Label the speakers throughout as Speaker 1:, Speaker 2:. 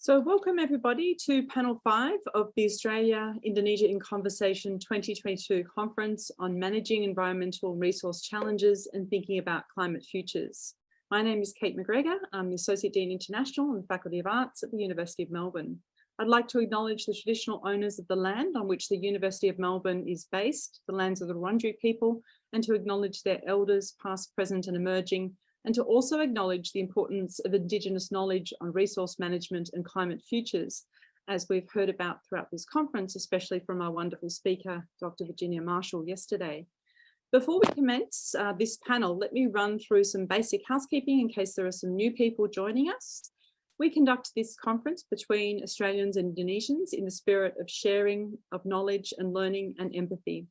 Speaker 1: So welcome everybody to panel 5 of the Australia-Indonesia in Conversation 2022 conference on managing environmental resource challenges and thinking about climate futures. My name is Kate McGregor. I'm the Associate Dean International and Faculty of Arts at the University of Melbourne. I'd like to acknowledge the traditional owners of the land on which the University of Melbourne is based, the lands of the Wurundjeri people, and to acknowledge their elders, past, present and emerging, and to also acknowledge the importance of Indigenous knowledge on resource management and climate futures, as we've heard about throughout this conference, especially from our wonderful speaker, Dr. Virginia Marshall, yesterday. Before we commence this panel, let me run through some basic housekeeping in case there are some new people joining us. We conduct this conference between Australians and Indonesians in the spirit of sharing of knowledge and learning and empathy.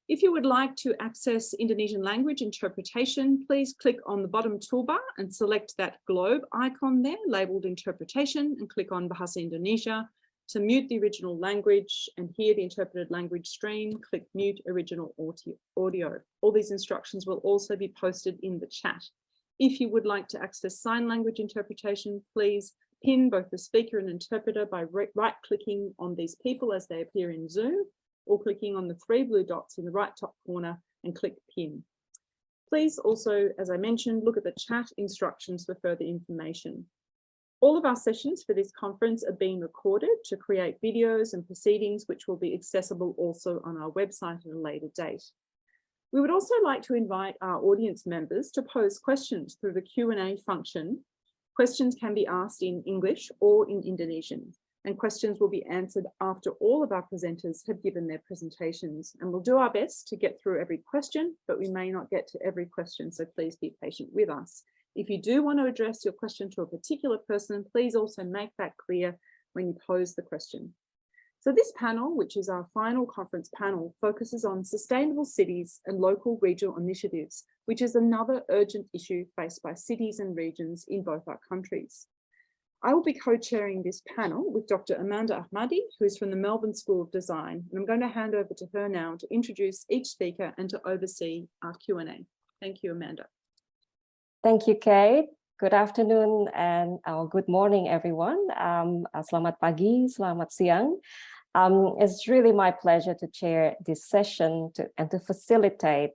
Speaker 1: If you would like to access Indonesian language interpretation, please click on the bottom toolbar and select that globe icon there labeled interpretation and click on Bahasa Indonesia. To mute the original language and hear the interpreted language stream, click mute original audio. All these instructions will also be posted in the chat. If you would like to access sign language interpretation, please pin both the speaker and interpreter by right-clicking on these people as they appear in Zoom, or clicking on the 3 blue dots in the right top corner and click pin. Please also, as I mentioned, look at the chat instructions for further information. All of our sessions for this conference are being recorded to create videos and proceedings which will be accessible also on our website at a later date. We would also like to invite our audience members to pose questions through the Q&A function. Questions can be asked in English or in Indonesian, and questions will be answered after all of our presenters have given their presentations. And we'll do our best to get through every question, but we may not get to every question, so please be patient with us. If you do want to address your question to a particular person, please also make that clear when you pose the question. So this panel, which is our final conference panel, focuses on sustainable cities and local regional initiatives, which is another urgent issue faced by cities and regions in both our countries. I will be co-chairing this panel with Dr. Amanda Ahmadi, who is from the Melbourne School of Design, and I'm going to hand over to her now to introduce each speaker and to oversee our Q&A. Thank you, Amanda.
Speaker 2: Thank you, Kate. Good afternoon and good morning, everyone. Selamat pagi, selamat siang. It's really my pleasure to chair this session and to facilitate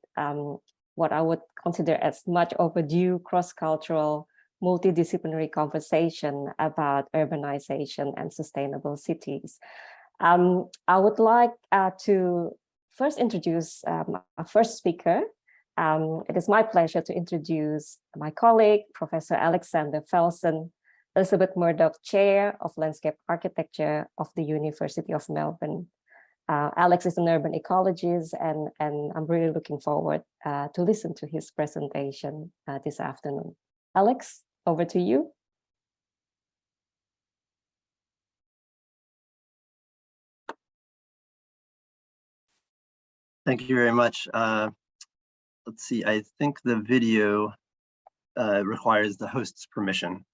Speaker 2: what I would consider as much overdue cross-cultural multidisciplinary conversation about urbanization and sustainable cities. I would like to first introduce our first speaker. It is my pleasure to introduce my colleague, Professor Alexander Felsen, Elizabeth Murdoch Chair of Landscape Architecture of the University of Melbourne. Alex is an urban ecologist, and I'm really looking forward to listen to his presentation this afternoon. Alex, over to you.
Speaker 3: Thank you very much. Let's see, I think the video requires the host's permission.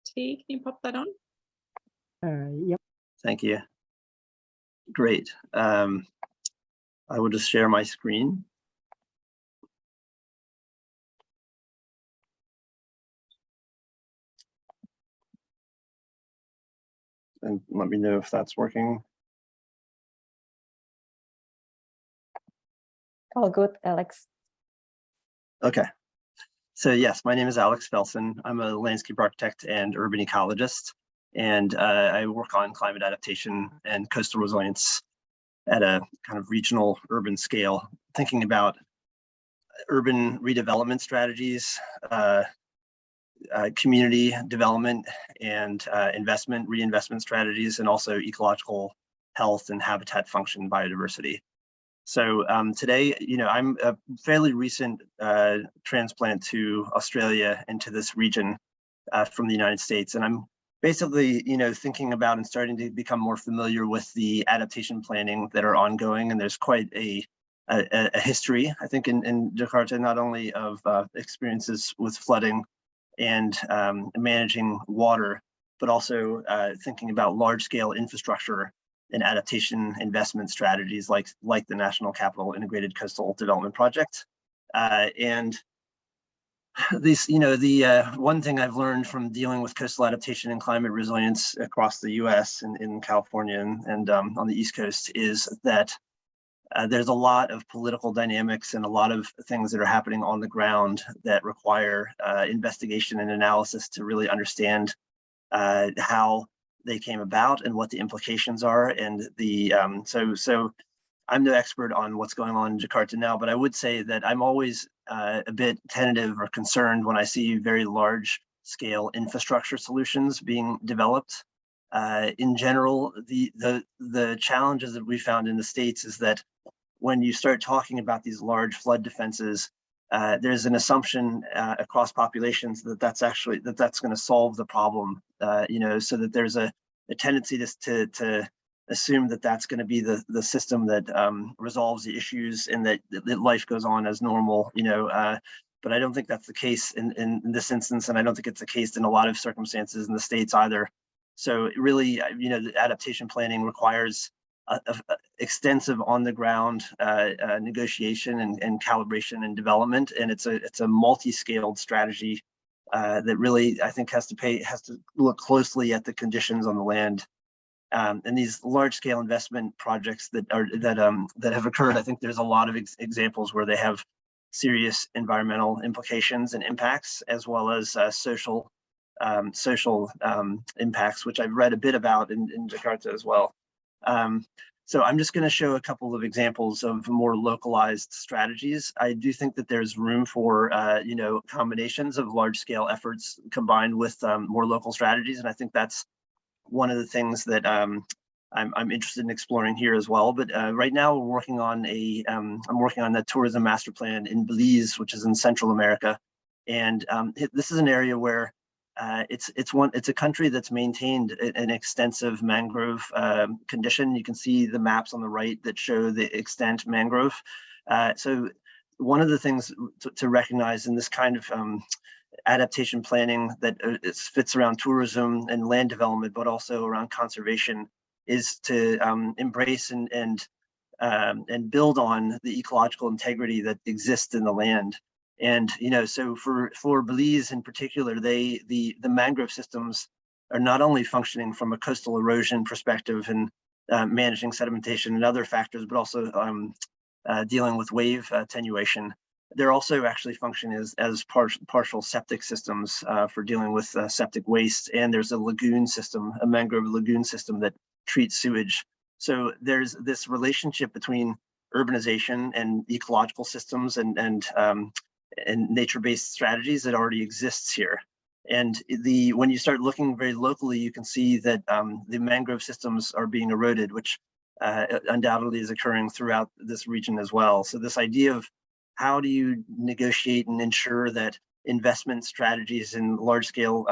Speaker 1: T, can you pop that on?
Speaker 2: Yep.
Speaker 3: Thank you. Great. I will just share my screen. And let me know if that's working.
Speaker 2: All good, Alex.
Speaker 3: Okay. So yes, my name is Alex Felsen. I'm a landscape architect and urban ecologist, and I work on climate adaptation and coastal resilience at a kind of regional urban scale, thinking about urban redevelopment strategies, community development and reinvestment strategies, and also ecological health and habitat function biodiversity. So today, I'm a fairly recent transplant to Australia into this region from the United States, and I'm basically, thinking about and starting to become more familiar with the adaptation planning that are ongoing, and there's quite a history, I think, in Jakarta, not only of experiences with flooding and managing water, but also thinking about large-scale infrastructure and adaptation investment strategies like the National Capital Integrated Coastal Development Project. And These, the one thing I've learned from dealing with coastal adaptation and climate resilience across the U.S. and in California and on the East Coast is that there's a lot of political dynamics and a lot of things that are happening on the ground that require investigation and analysis to really understand how they came about and what the implications are. And the so I'm no expert on what's going on in Jakarta now, but I would say that I'm always a bit tentative or concerned when I see very large scale infrastructure solutions being developed. In general, the challenges that we found in the States is that when you start talking about these large flood defenses, there's an assumption across populations that that's going to solve the problem, so that there's a tendency to assume that that's going to be the system that resolves the issues and that life goes on as normal, but I don't think that's the case in this instance, and I don't think it's the case in a lot of circumstances in the States either. So really, the adaptation planning requires extensive on-the-ground negotiation and calibration and development, and it's a multi-scaled strategy that really, I think, has to look closely at the conditions on the land. And these large-scale investment projects that have occurred, I think there's a lot of examples where they have serious environmental implications and impacts, as well as social impacts, which I've read a bit about in Jakarta as well. So I'm just going to show a couple of examples of more localized strategies. I do think that there's room for combinations of large-scale efforts combined with more local strategies, and I think that's one of the things that I'm interested in exploring here as well. But right now we're working on I'm working on the tourism master plan in Belize, which is in Central America, and this is an area where it's a country that's maintained an extensive mangrove condition. You can see the maps on the right that show the extent mangrove. So one of the things to recognize in this kind of adaptation planning that fits around tourism and land development, but also around conservation, is to embrace and build on the ecological integrity that exists in the land. And so for Belize in particular, the mangrove systems are not only functioning from a coastal erosion perspective and managing sedimentation and other factors, but also dealing with wave attenuation. They're also actually functioning as partial septic systems for dealing with septic waste. And there's a lagoon system, a mangrove lagoon system that treats sewage. So there's this relationship between urbanization and ecological systems and nature-based strategies that already exists here. And when you start looking very locally, you can see that the mangrove systems are being eroded, which undoubtedly is occurring throughout this region as well. So this idea of how do you negotiate and ensure that investment strategies in large-scale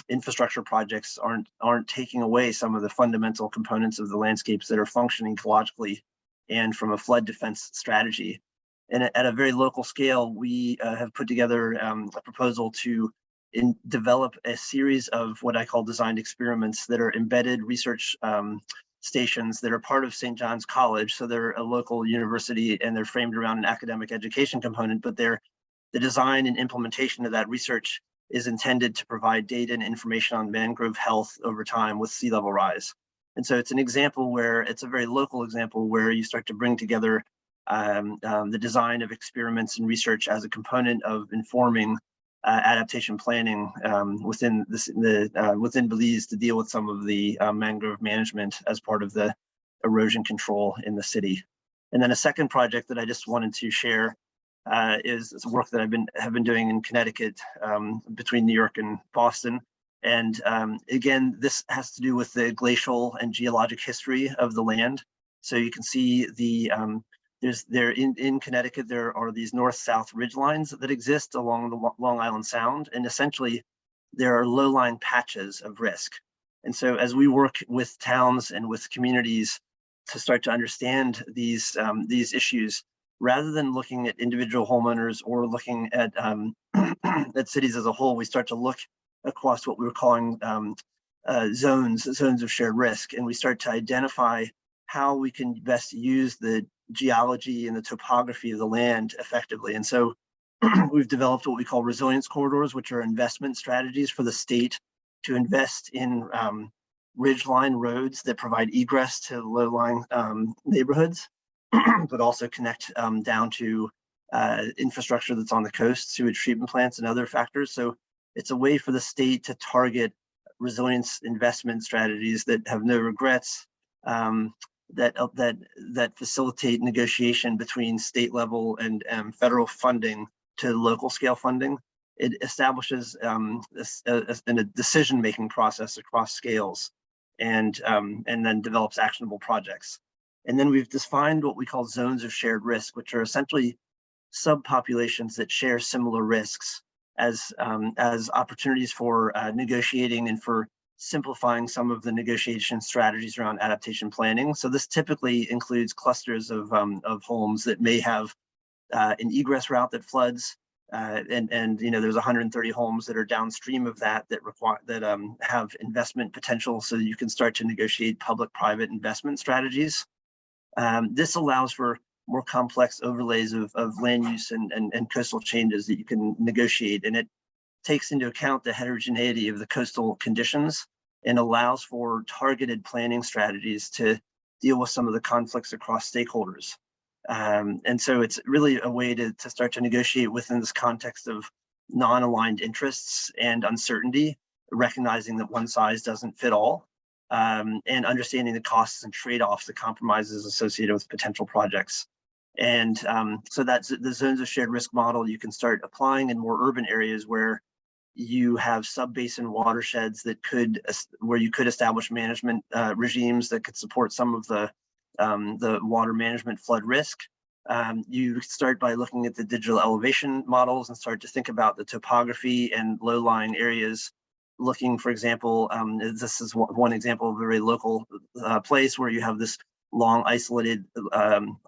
Speaker 3: infrastructure projects aren't taking away some of the fundamental components of the landscapes that are functioning ecologically and from a flood defense strategy. And at a very local scale, we have put together a proposal to develop a series of what I call designed experiments that are embedded research stations that are part of St. John's College. So they're a local university and they're framed around an academic education component, but the design and implementation of that research is intended to provide data and information on mangrove health over time with sea level rise. And so it's an example where it's a very local example where you start to bring together the design of experiments and research as a component of informing adaptation planning within Belize to deal with some of the mangrove management as part of the erosion control in the city. And then a second project that I just wanted to share is work that have been doing in Connecticut between New York and Boston. And again, this has to do with the glacial and geologic history of the land. So you can see in Connecticut, there are these north-south ridge lines that exist along the Long Island Sound, and essentially there are low-lying patches of risk. And so as we work with towns and with communities to start to understand these issues, rather than looking at individual homeowners or looking at at cities as a whole, we start to look across what we were calling zones of shared risk, and we start to identify how we can best use the geology and the topography of the land effectively. And so we've developed what we call resilience corridors, which are investment strategies for the state to invest in ridgeline roads that provide egress to low-lying neighborhoods, but also connect down to infrastructure that's on the coast, sewage treatment plants and other factors. So it's a way for the state to target resilience investment strategies that have no regrets, that facilitate negotiation between state level and federal funding to local scale funding. It establishes a decision-making process across scales, and then develops actionable projects. And then we've defined what we call zones of shared risk, which are essentially subpopulations that share similar risks as opportunities for negotiating and for simplifying some of the negotiation strategies around adaptation planning. So this typically includes clusters of homes that may have an egress route that floods, and you know, there's 130 homes that are downstream of that have investment potential, so that you can start to negotiate public-private investment strategies. This allows for more complex overlays of land use and coastal changes that you can negotiate, and it takes into account the heterogeneity of the coastal conditions and allows for targeted planning strategies to deal with some of the conflicts across stakeholders. And so it's really a way to start to negotiate within this context of non-aligned interests and uncertainty, recognizing that one size doesn't fit all, and understanding the costs and trade-offs, the compromises associated with potential projects. And so that's the zones of shared risk model you can start applying in more urban areas where you have sub-basin watersheds that where you could establish management regimes that could support some of the water management flood risk. You start by looking at the digital elevation models and start to think about the topography and low-lying areas, looking, for example, this is one example of a very local place where you have this long isolated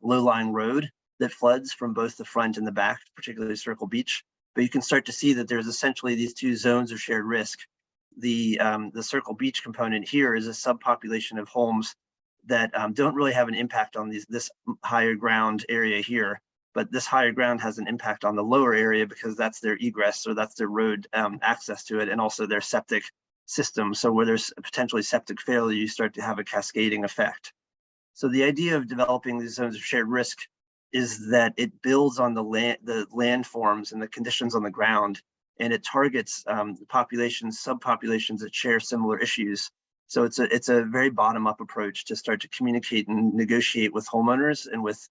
Speaker 3: low-lying road that floods from both the front and the back, particularly Circle Beach. But you can start to see that there's essentially these two zones of shared risk. The Circle Beach component here is a subpopulation of homes that don't really have an impact on this higher ground area here, but this higher ground has an impact on the lower area because that's their egress, or that's their road access to it, and also their septic system. So where there's potentially septic failure, you start to have a cascading effect. So the idea of developing these zones of shared risk is that it builds on the landforms and the conditions on the ground, and it targets populations, subpopulations that share similar issues. So it's a very bottom-up approach to start to communicate and negotiate with homeowners and with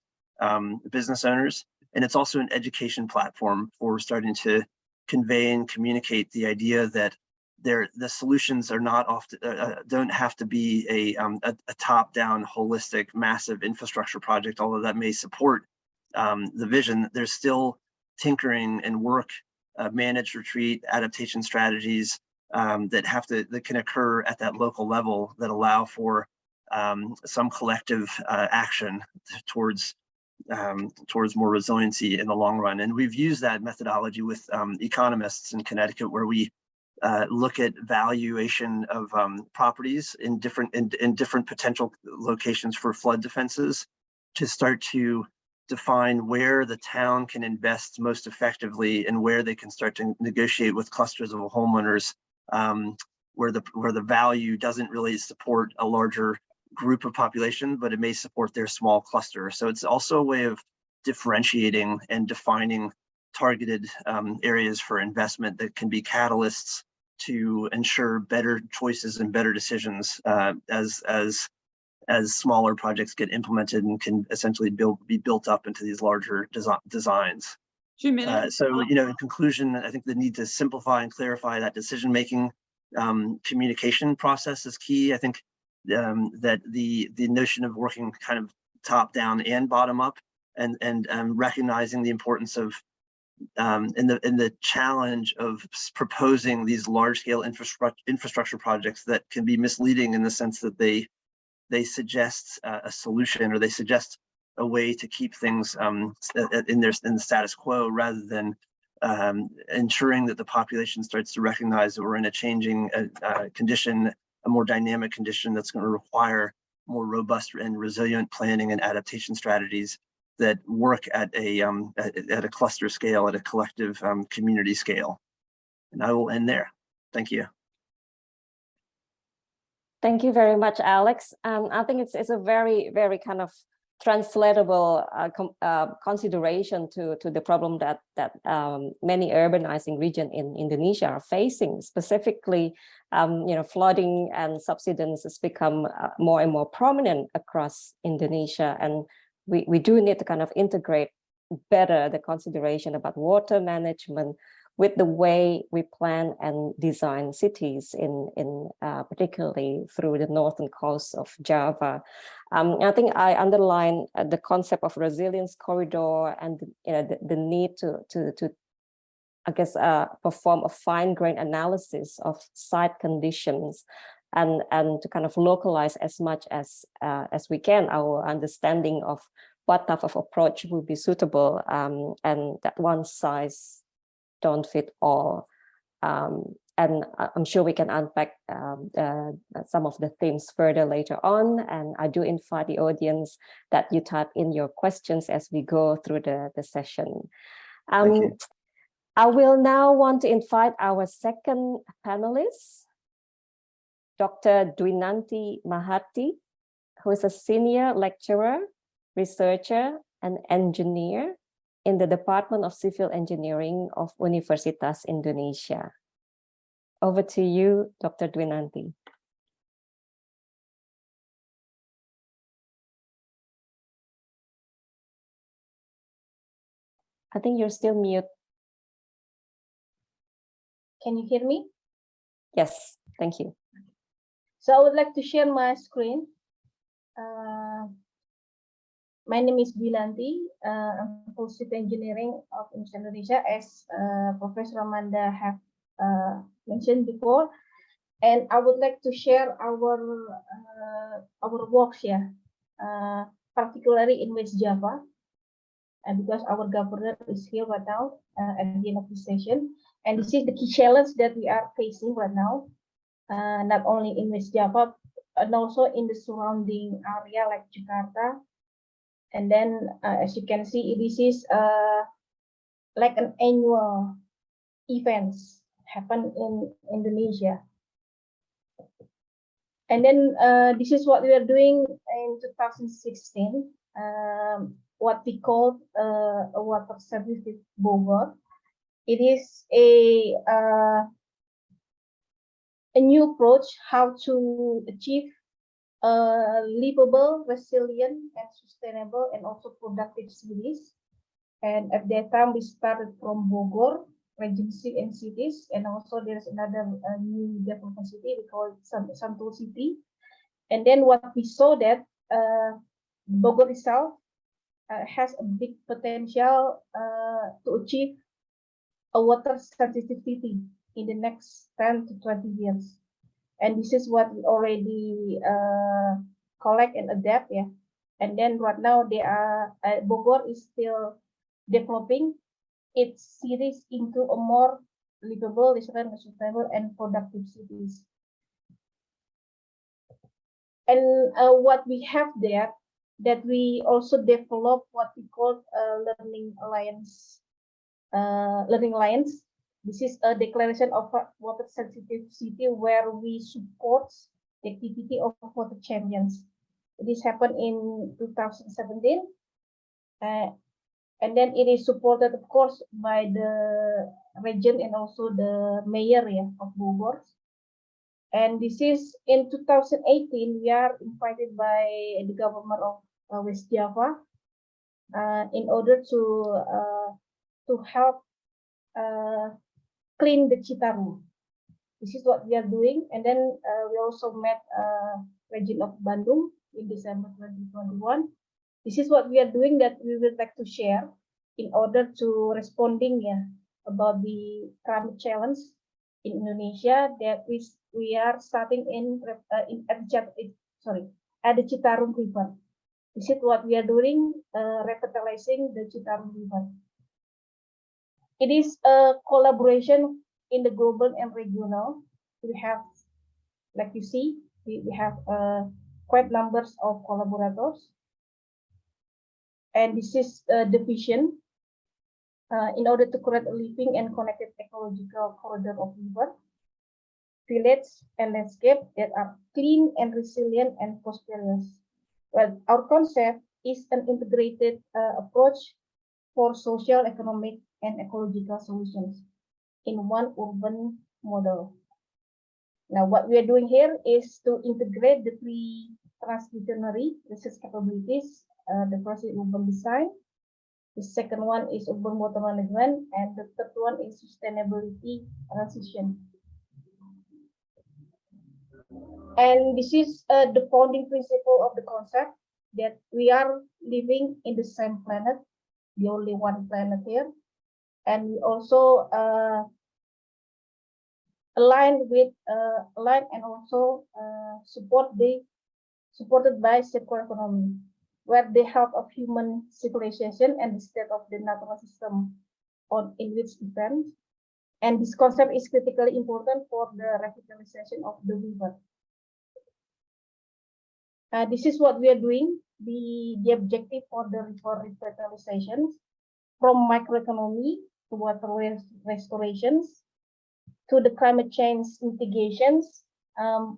Speaker 3: business owners. And it's also an education platform for starting to convey and communicate the idea that the solutions are not often don't have to be a top-down, holistic, massive infrastructure project, although that may support the vision. There's still tinkering and work, managed retreat, adaptation strategies that can occur at that local level that allow for some collective action towards more resiliency in the long run. And we've used that methodology with economists in Connecticut, where we look at valuation of properties in different potential locations for flood defenses to start to define where the town can invest most effectively and where they can start to negotiate with clusters of homeowners where the value doesn't really support a larger group of population, but it may support their small cluster. So it's also a way of differentiating and defining targeted areas for investment that can be catalysts to ensure better choices and better decisions as smaller projects get implemented and can essentially be built up into these larger designs. So, you know, in conclusion, I think the need to simplify and clarify that decision-making communication process is key. I think that the notion of working kind of top-down and bottom-up, and recognizing the importance of and the challenge of proposing these large-scale infrastructure projects that can be misleading in the sense that they suggest a solution, or they suggest a way to keep things in the status quo, rather than ensuring that the population starts to recognize that we're in a changing condition, a more dynamic condition that's going to require more robust and resilient planning and adaptation strategies that work at a cluster scale, at a collective community scale. And I will end there. Thank you.
Speaker 2: Thank you very much, Alex. I think it's a very, very kind of translatable consideration to the problem that many urbanizing regions in Indonesia are facing. Specifically, flooding and subsidence has become more and more prominent across Indonesia, and we do need to kind of integrate better the consideration about water management with the way we plan and design cities particularly through the northern coast of Java. I think I underline the concept of resilience corridor and the need to I guess perform a fine-grained analysis of site conditions and to kind of localize as much as we can our understanding of what type of approach will be suitable, and that one size don't fit all. And I'm sure we can unpack some of the themes further later on. And I do invite the audience that you type in your questions as we go through the session. I will now want to invite our second panelist, Dr. Dwinanti Maharti, who is a senior lecturer, researcher, and engineer in the Department of Civil Engineering of Universitas Indonesia. Over to you, Dr. Dwinanti. I think you're still mute.
Speaker 4: Can you hear me?
Speaker 2: Yes, thank you.
Speaker 4: So I would like to share my screen. My name is Dwinanti. I'm from Civil Engineering of Indonesia, as Professor Amanda have mentioned before, and I would like to share our work here, particularly in West Java, and because our governor is here right now at the end of the session, and this is the key challenge that we are facing right now, not only in West Java and also in the surrounding area like Jakarta. And then, as you can see, this is like an annual events happen in Indonesia. And then this is what we are doing in 2016, what we call a water service with Bogor. It is a new approach how to achieve livable, resilient, and sustainable, and also productive cities. And at that time, we started from Bogor, Regency and cities, and also there's another new development city, we call it Sentul City. And then what we saw that Bogor itself has a big potential to achieve a water sensitivity in the next 10 to 20 years. And this is what we already collect and adapt, yeah. And then right now they are Bogor is still developing its cities into a more livable, resilient, sustainable, and productive cities. And what we have there, that we also develop what we call learning alliance. This is a declaration of water sensitive city where we support the activity of water champions. This happened in 2017. And then it is supported, of course, by the region and also the mayor of Bogor. And this is in 2018, we are invited by the government of West Java in order to help clean the Citarum. This is what we are doing. And then we also met region of Bandung in December 2021. This is what we are doing that we would like to share in order to responding about the climate challenge in Indonesia, that we are starting at the Citarum River. This is what we are doing, revitalizing the Citarum River. It is a collaboration in the global and regional. We have, like you see, we have quite numbers of collaborators. And this is the vision in order to create a living and connected ecological corridor of river, village, and landscape that are clean and resilient and prosperous. Well, our concept is an integrated approach for social, economic, and ecological solutions in one urban model. Now, what we are doing here is to integrate the three transdisciplinary research capabilities. The first is urban design, the second one is urban water management, and the third one is sustainability transition. And this is the founding principle of the concept, that we are living in the same planet, the only one planet here, and we also align and also supported by circular economy, where the health of human civilization and the state of the natural system in which depend. And this concept is critically important for the revitalization of the river. This is what we are doing. The objective for the river revitalization, from microeconomy to water restorations, to the climate change mitigations,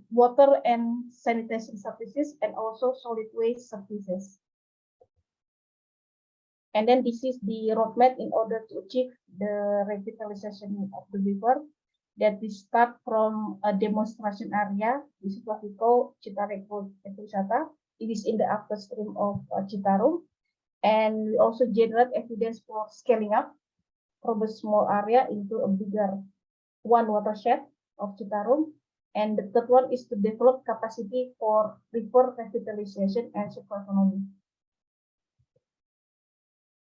Speaker 4: water and sanitation services, and also solid waste services. And then this is the roadmap in order to achieve the revitalization of the river, that we start from a demonstration area. This is what we call Citarum Ecosata. It is in the upstream of Citarum. And we also generate evidence for scaling up from a small area into a bigger one watershed of Citarum. And the third one is to develop capacity for river revitalization and circular economy.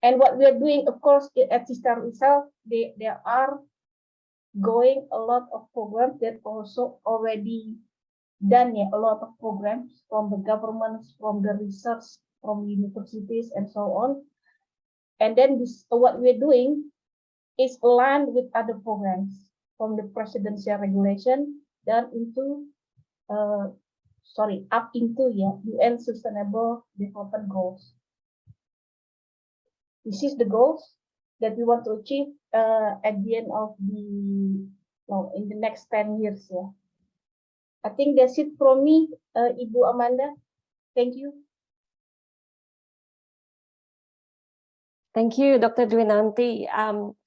Speaker 4: And what we are doing, of course, at Citarum itself, there are going a lot of programs that also already done, a lot of programs from the governments, from the research, from universities, and so on. And then this, what we're doing is aligned with other programs from the presidential regulation down into, up into UN Sustainable Development Goals. This is the goals that we want to achieve at the end of in the next 10 years. I think that's it from me, Ibu Amanda. Thank you.
Speaker 2: Thank you, Dr. Dwinanti.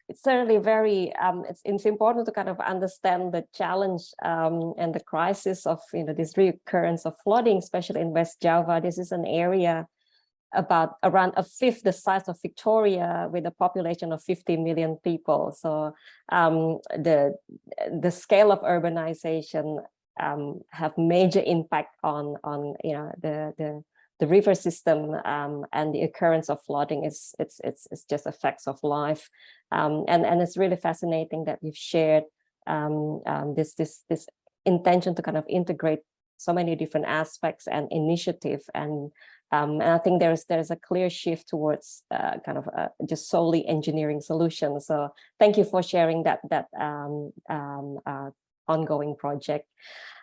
Speaker 2: It's certainly very, it's important to kind of understand the challenge and the crisis of this recurrence of flooding, especially in West Java. This is an area about around a fifth the size of Victoria, with a population of 50 million people. So the scale of urbanization have major impact on the river system, and the occurrence of flooding it's just effects of life, and it's really fascinating that you've shared this intention to kind of integrate so many different aspects and initiative, and I think there's a clear shift towards kind of just solely engineering solutions. So thank you for sharing that ongoing project.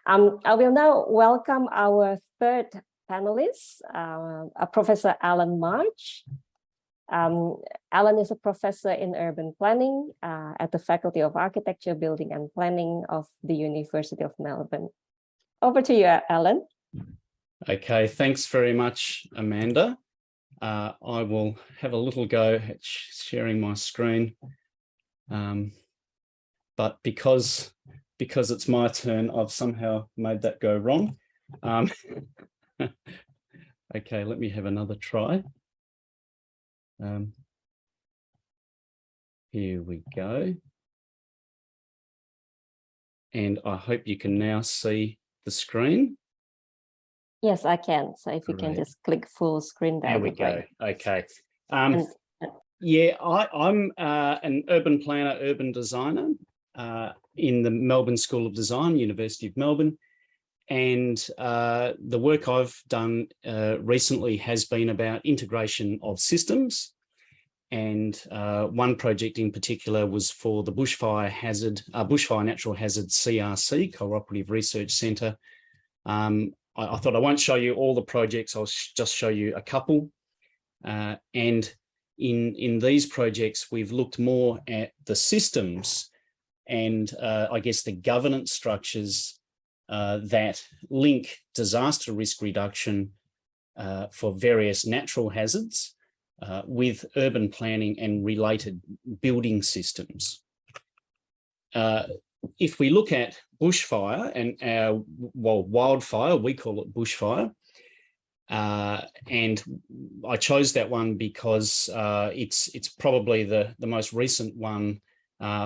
Speaker 2: I will now welcome our third panelist, Professor Alan March. Alan is a professor in urban planning at the Faculty of Architecture, Building and Planning of the University of Melbourne. Over to you, Alan.
Speaker 5: Okay, thanks very much, Amanda. I will have a little go at sharing my screen, but because it's my turn, I've somehow made that go wrong. Okay, let me have another try. Here we go. And I hope you can now see the screen.
Speaker 2: Yes, I can. So if you can just click full screen.
Speaker 5: There we go. Okay. Yeah, I'm an urban planner, urban designer in the Melbourne School of Design, University of Melbourne. And the work I've done recently has been about integration of systems. And one project in particular was for the Bushfire Natural Hazard CRC, Cooperative Research Centre. I thought I won't show you all the projects, I'll just show you a couple. And in these projects, we've looked more at the systems and I guess the governance structures that link disaster risk reduction for various natural hazards with urban planning and related building systems. If we look at bushfire and wildfire, we call it bushfire. And I chose that one because it's probably the most recent one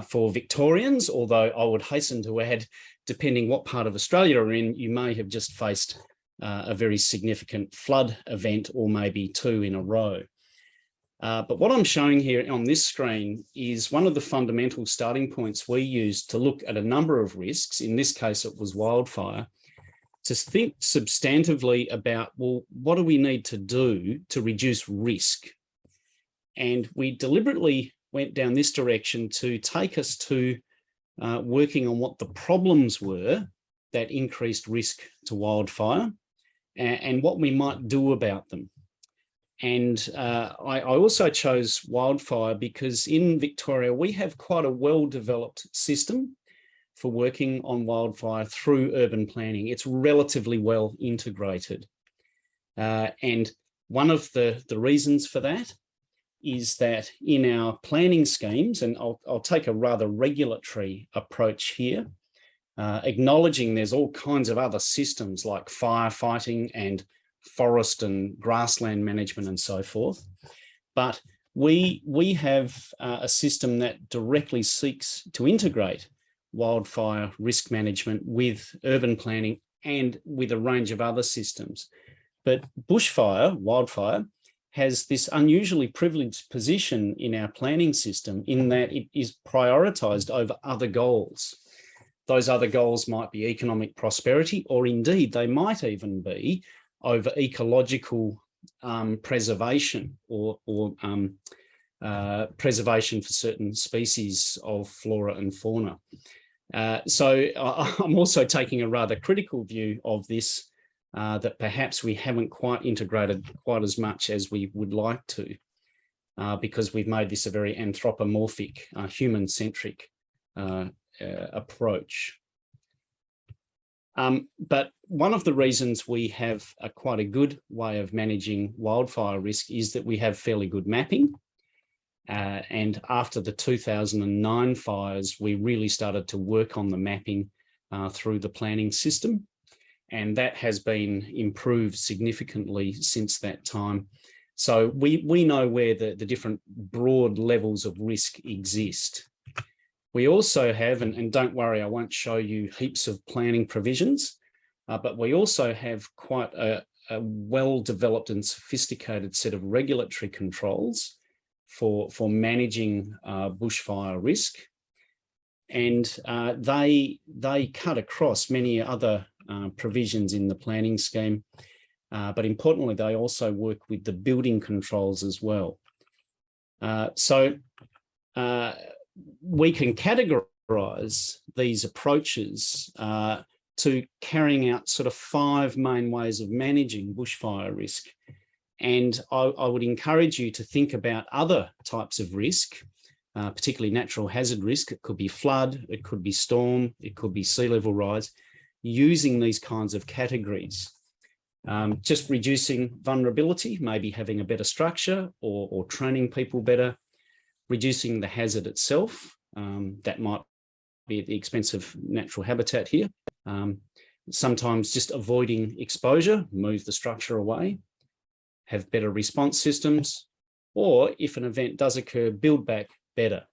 Speaker 5: for Victorians, although I would hasten to add, depending what part of Australia you're in, you may have just faced a very significant flood event or maybe two in a row. But what I'm showing here on this screen is one of the fundamental starting points we used to look at a number of risks. In this case, it was wildfire, to think substantively about, well, what do we need to do to reduce risk? And we deliberately went down this direction to take us to working on what the problems were that increased risk to wildfire and what we might do about them. And I also chose wildfire because in Victoria, we have quite a well-developed system for working on wildfire through urban planning. It's relatively well integrated. And one of the reasons for that is that in our planning schemes, and I'll take a rather regulatory approach here, acknowledging there's all kinds of other systems like firefighting and forest and grassland management and so forth. But we have a system that directly seeks to integrate wildfire risk management with urban planning and with a range of other systems. But bushfire, wildfire, has this unusually privileged position in our planning system in that it is prioritised over other goals. Those other goals might be economic prosperity, or indeed they might even be over ecological preservation or preservation for certain species of flora and fauna. So I'm also taking a rather critical view of this, that perhaps we haven't quite integrated quite as much as we would like to, because we've made this a very anthropomorphic, human-centric approach. But one of the reasons we have quite a good way of managing wildfire risk is that we have fairly good mapping. And after the 2009 fires, we really started to work on the mapping through the planning system. And that has been improved significantly since that time. So we know where the different broad levels of risk exist. We also have, and don't worry, I won't show you heaps of planning provisions, but we also have quite a well-developed and sophisticated set of regulatory controls for managing bushfire risk. And they cut across many other provisions in the planning scheme, but importantly, they also work with the building controls as well. So we can categorize these approaches to carrying out sort of 5 main ways of managing bushfire risk. And I would encourage you to think about other types of risk, particularly natural hazard risk. It could be flood, it could be storm, it could be sea level rise, using these kinds of categories. Just reducing vulnerability, maybe having a better structure or training people better, reducing the hazard itself. That might be at the expense of natural habitat here. Sometimes just avoiding exposure, move the structure away, have better response systems, or if an event does occur, build back better.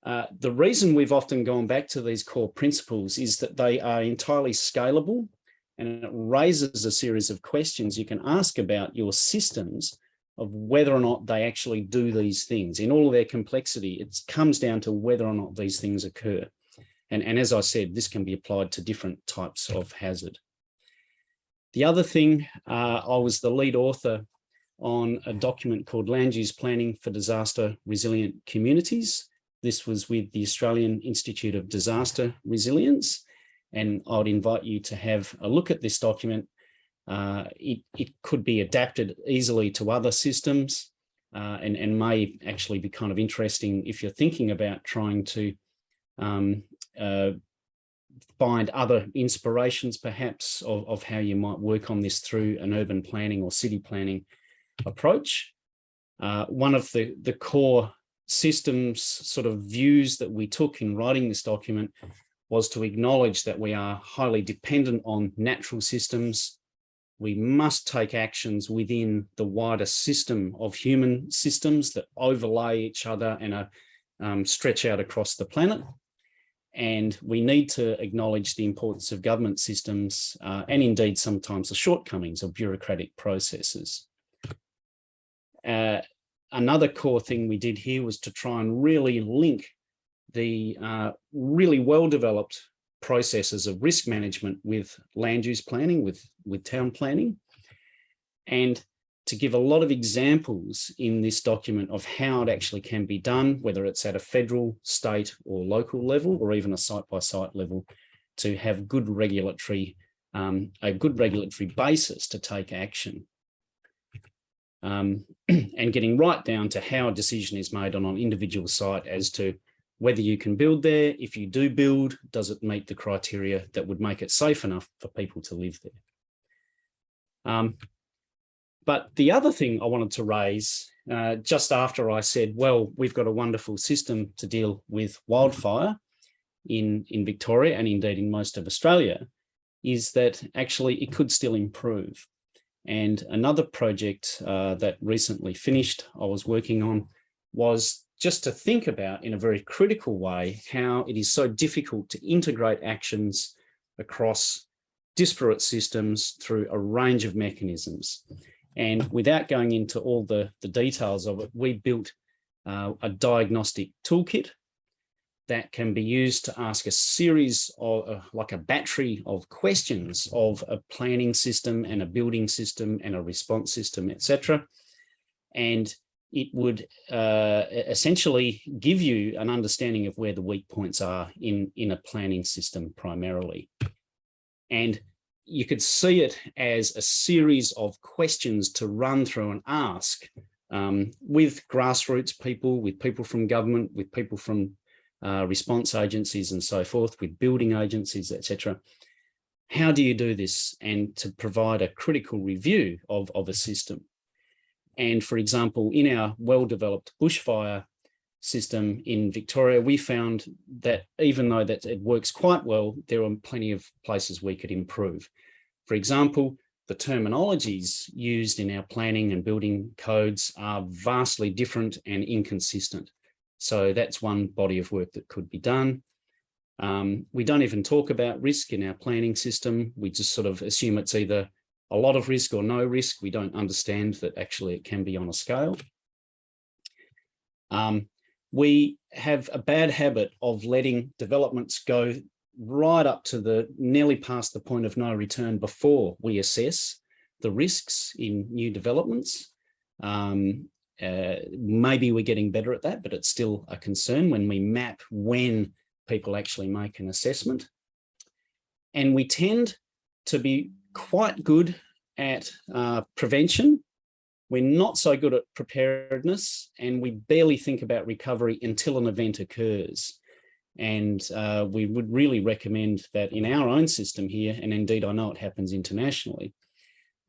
Speaker 5: The reason we've often gone back to these core principles is that they are entirely scalable, and it raises a series of questions you can ask about your systems of whether or not they actually do these things. In all of their complexity, it comes down to whether or not these things occur. And as I said, this can be applied to different types of hazard. The other thing, I was the lead author on a document called Land Use Planning for Disaster Resilient Communities. This was with the Australian Institute of Disaster Resilience. And I would invite you to have a look at this document It could be adapted easily to other systems and may actually be kind of interesting if you're thinking about trying to find other inspirations perhaps of how you might work on this through an urban planning or city planning approach. One of the core systems sort of views that we took in writing this document was to acknowledge that we are highly dependent on natural systems. We must take actions within the wider system of human systems that overlay each other and stretch out across the planet. And we need to acknowledge the importance of government systems and indeed sometimes the shortcomings of bureaucratic processes. Another core thing we did here was to try and really link the really well-developed processes of risk management with land use planning, with town planning, and to give a lot of examples in this document of how it actually can be done, whether it's at a federal, state or local level, or even a site-by-site level, to have a good regulatory basis to take action. And getting right down to how a decision is made on an individual site as to whether you can build there. If you do build, does it meet the criteria that would make it safe enough for people to live there? But the other thing I wanted to raise, just after I said, well, we've got a wonderful system to deal with wildfire in Victoria and indeed in most of Australia, is that actually it could still improve. And another project that recently finished I was working on was just to think about in a very critical way how it is so difficult to integrate actions across disparate systems through a range of mechanisms. And without going into all the details of it, we built a diagnostic toolkit that can be used to ask a series of, like a battery of questions of a planning system and a building system and a response system, etc. And it would essentially give you an understanding of where the weak points are in a planning system primarily. And you could see it as a series of questions to run through and ask with grassroots people, with people from government, with people from response agencies and so forth, with building agencies, etc. How do you do this? And to provide a critical review of a system. And for example, in our well-developed bushfire system in Victoria, we found that even though that it works quite well, there are plenty of places we could improve. For example, the terminologies used in our planning and building codes are vastly different and inconsistent. So that's one body of work that could be done. We don't even talk about risk in our planning system. We just sort of assume it's either a lot of risk or no risk. We don't understand that actually it can be on a scale. We have a bad habit of letting developments go right up to nearly past the point of no return before we assess the risks in new developments. Maybe we're getting better at that, but it's still a concern when we map when people actually make an assessment. And we tend to be quite good at prevention. We're not so good at preparedness, and we barely think about recovery until an event occurs. And we would really recommend that in our own system here, and indeed I know it happens internationally,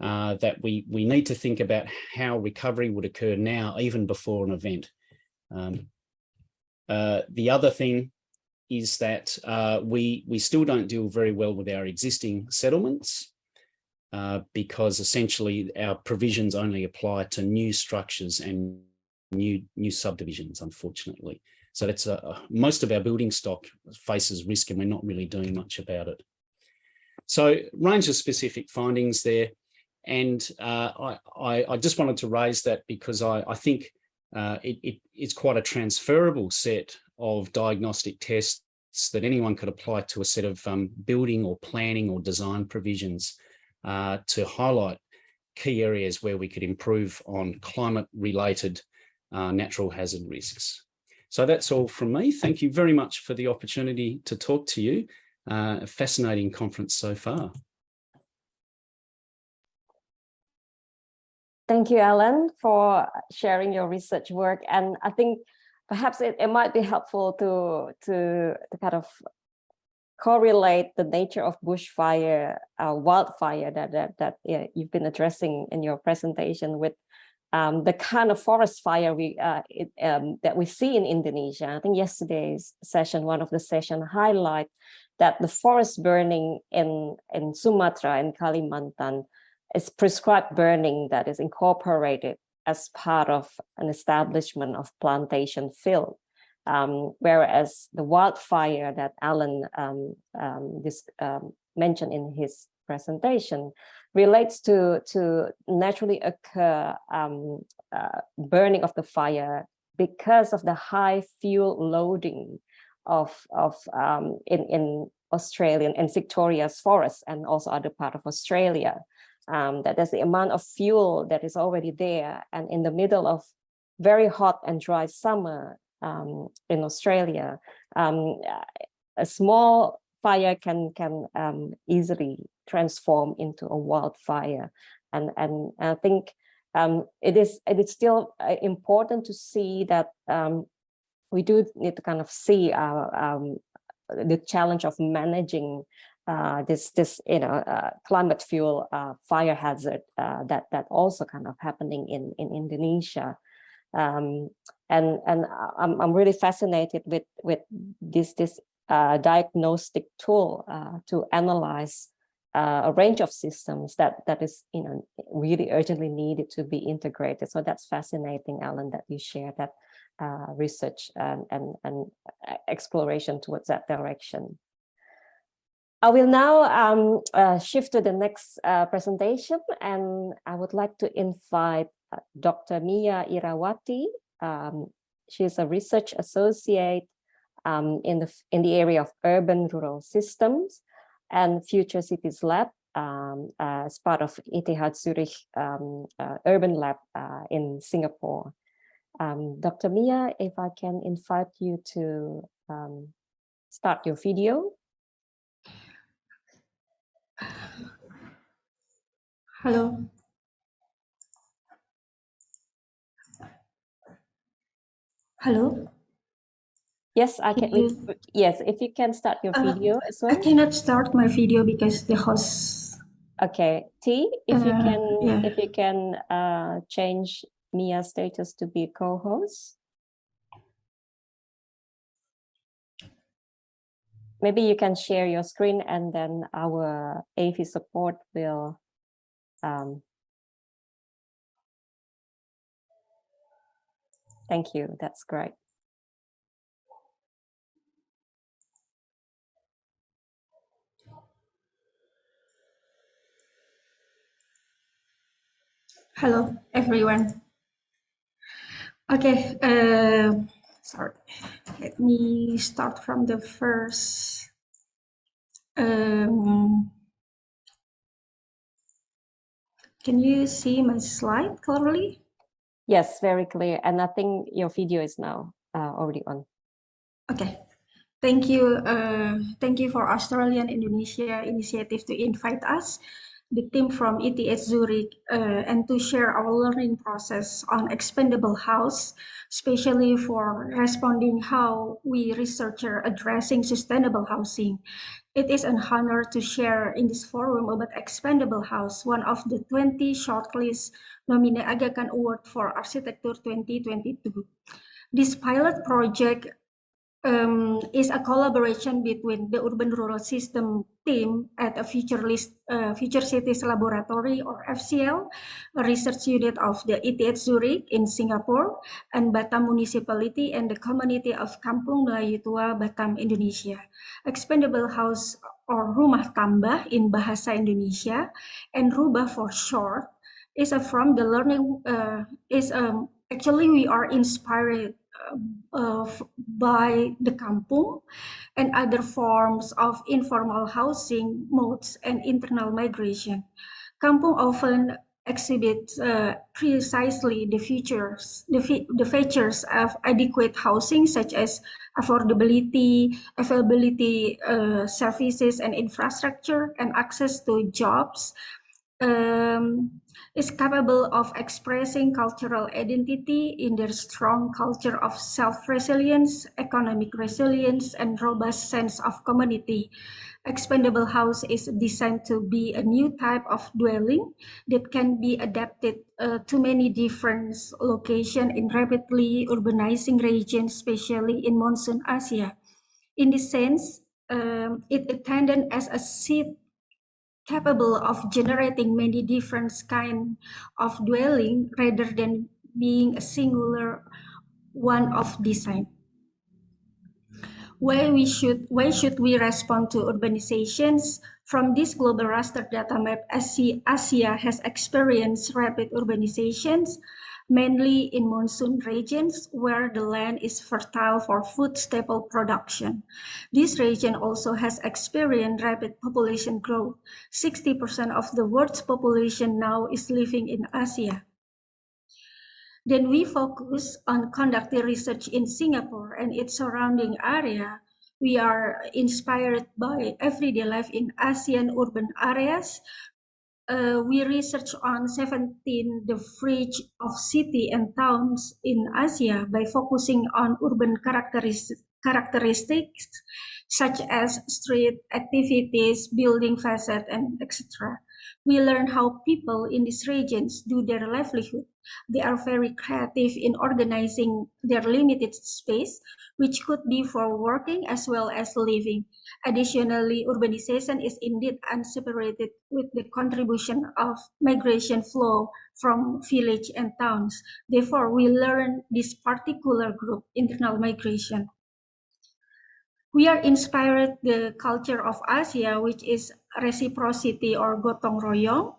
Speaker 5: that we need to think about how recovery would occur now, even before an event. The other thing is that we still don't deal very well with our existing settlements because essentially our provisions only apply to new structures and new subdivisions, unfortunately. So that's most of our building stock faces risk and we're not really doing much about it. So range of specific findings there. And I just wanted to raise that because I think it's quite a transferable set of diagnostic tests that anyone could apply to a set of building or planning or design provisions to highlight key areas where we could improve on climate-related natural hazard risks. So that's all from me. Thank you very much for the opportunity to talk to you. A fascinating conference so far.
Speaker 2: Thank you, Ellen, for sharing your research work. And I think perhaps it might be helpful to kind of correlate the nature of bushfire, wildfire that you've been addressing in your presentation with the kind of forest fire that we see in Indonesia. I think yesterday's session, one of the session highlight that the forest burning in Sumatra and Kalimantan is prescribed burning that is incorporated as part of an establishment of plantation field. Whereas the wildfire that Alan mentioned in his presentation relates to naturally occur burning of the fire because of the high fuel loading in Australian and Victoria's forests and also other part of Australia. That there's the amount of fuel that is already there, and in the middle of very hot and dry summer in Australia, a small fire can easily transform into a wildfire, and I think it is still important to see that we do need to kind of see the challenge of managing this climate fuel fire hazard that also kind of happening in Indonesia. And I'm really fascinated with this diagnostic tool to analyze a range of systems that is really urgently needed to be integrated. So that's fascinating, Alan, that you share that research and exploration towards that direction. I will now shift to the next presentation, and I would like to invite Dr. Mia Irawati. She is a research associate in the area of urban rural systems and Future Cities Lab as part of ETH Zurich Urban Lab in Singapore. Dr. Mia, if I can invite you to start your video.
Speaker 6: Hello. Hello.
Speaker 2: Yes, I can. Yes, if you can start your video as well.
Speaker 6: I cannot start my video because the host.
Speaker 2: Okay, T, if you can,
Speaker 6: yeah.
Speaker 2: if you can change Mia's status to be co-host. Maybe you can share your screen, and then our AV support will. Thank you. That's great.
Speaker 6: Hello, everyone. Okay, sorry. Let me start from the first. Can you see my slide clearly?
Speaker 2: Yes, very clear. And I think your video is now already on.
Speaker 6: Okay. Thank you. Thank you for Australia-Indonesia initiative to invite us, the team from ETH Zurich, and to share our learning process on expandable house, especially for responding how we researcher addressing sustainable housing. It is an honor to share in this forum about expandable house, one of the 20 shortlist nominee Aga Khan Award for Architecture 2022. This pilot project is a collaboration between the Urban Rural System team at a Future Cities Laboratory, or FCL, a research unit of the ETH Zurich in Singapore, and Batam Municipality and the community of Kampung Melayu Tua, Batam, Indonesia. Expandable house, or rumah tambah in Bahasa Indonesia, and rubah for short, is from the learning, actually we are inspired by the kampung and other forms of informal housing modes and internal migration. Kampung often exhibits precisely the features of adequate housing, such as affordability, availability, services and infrastructure, and access to jobs. is capable of expressing cultural identity in their strong culture of self-resilience, economic resilience, and robust sense of community. Expandable house is designed to be a new type of dwelling that can be adapted to many different locations in rapidly urbanizing regions, especially in monsoon Asia. In this sense, it intended as a seat capable of generating many different kinds of dwelling rather than being a singular one of design. Why should we respond to urbanizations? From this global raster data map, Asia has experienced rapid urbanizations, mainly in monsoon regions where the land is fertile for food staple production. This region also has experienced rapid population growth. 60% of the world's population now is living in Asia. Then we focus on conducting research in Singapore and its surrounding area. We are inspired by everyday life in ASEAN urban areas. We research on 17 the fringe of city and towns in Asia by focusing on urban characteristics such as street activities, building facade, and etc. We learn how people in these regions do their livelihood. They are very creative in organizing their limited space, which could be for working as well as living. Additionally, urbanization is indeed unseparated with the contribution of migration flow from village and towns. Therefore, we learn this particular group, internal migration. We are inspired the culture of Asia, which is reciprocity or gotong royong.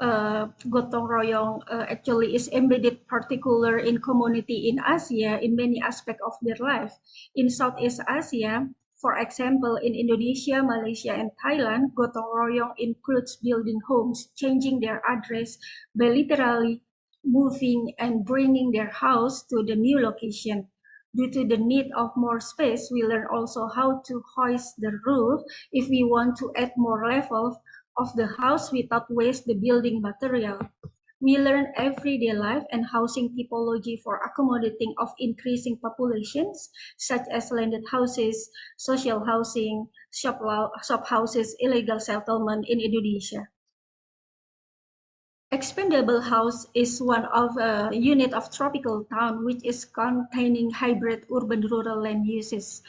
Speaker 6: Gotong royong actually is embedded particular in community in Asia in many aspects of their life. In Southeast Asia, for example, in Indonesia, Malaysia, and Thailand, gotong royong includes building homes, changing their address by literally moving and bringing their house to the new location. Due to the need of more space, we learn also how to hoist the roof if we want to add more levels of the house without waste the building material. We learn everyday life and housing typology for accommodating of increasing populations, such as landed houses, social housing, shop houses, illegal settlement in Indonesia. Expandable house is one of a unit of tropical town which is containing hybrid urban-rural land uses.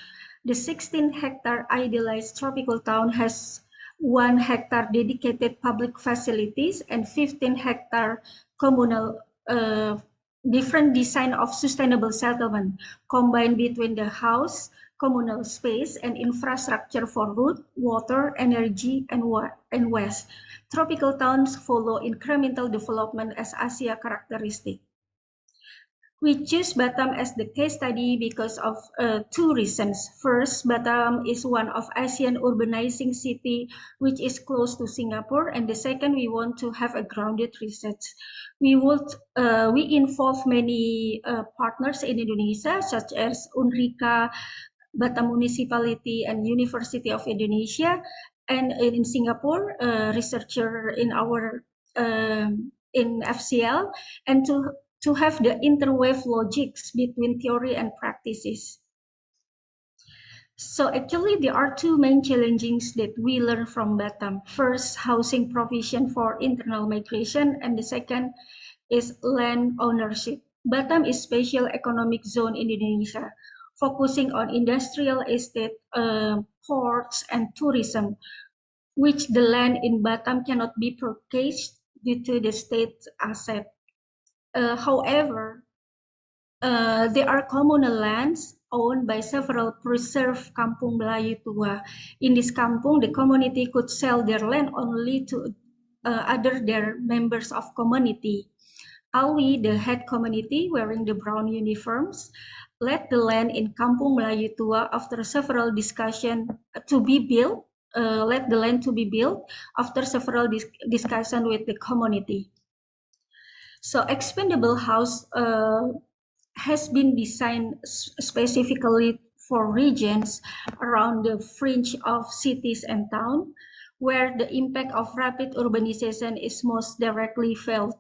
Speaker 6: The 16-hectare idealized tropical town has 1 hectare dedicated public facilities and 15-hectare communal different design of sustainable settlement combined between the house, communal space, and infrastructure for road, water, energy, and waste. Tropical towns follow incremental development as Asia characteristic. We choose Batam as the case study because of 2 reasons. First, Batam is one of ASEAN urbanizing city which is close to Singapore, and the second, we want to have a grounded research. We involve many partners in Indonesia, such as UNRIKA, Batam Municipality, and University of Indonesia, and in Singapore, researcher in our in FCL, and to have the interwave logics between theory and practices. So actually, there are 2 main challenges that we learn from Batam. First, housing provision for internal migration, and the second is land ownership. Batam is special economic zone in Indonesia, focusing on industrial estate, ports, and tourism, which the land in Batam cannot be purchased due to the state asset. However, there are communal lands owned by several preserved Kampung Melayu Tua. In this kampung, the community could sell their land only to other their members of community. Alwi, the head community, wearing the brown uniforms, led the land in Kampung Melayu Tua after several discussions to be built. Let the land to be built after several discussions with the community. So expandable house has been designed specifically for regions around the fringe of cities and towns. where the impact of rapid urbanization is most directly felt.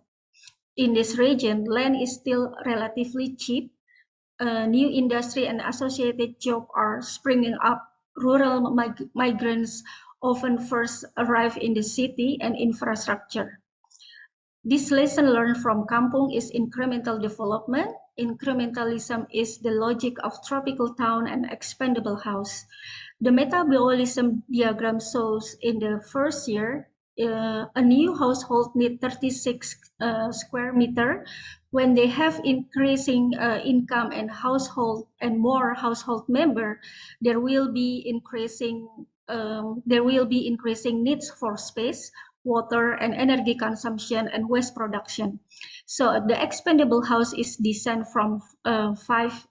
Speaker 6: In this region, land is still relatively cheap. New industry and associated jobs are springing up. Rural migrants often first arrive in the city and infrastructure. This lesson learned from Kampung is incremental development. Incrementalism is the logic of tropical town and expandable house. The metabolism diagram shows in the first year, a new household needs 36 square meter. When they have increasing income and household and more household member, there will be increasing needs for space, water, and energy consumption and waste production. So the expandable house is designed from 5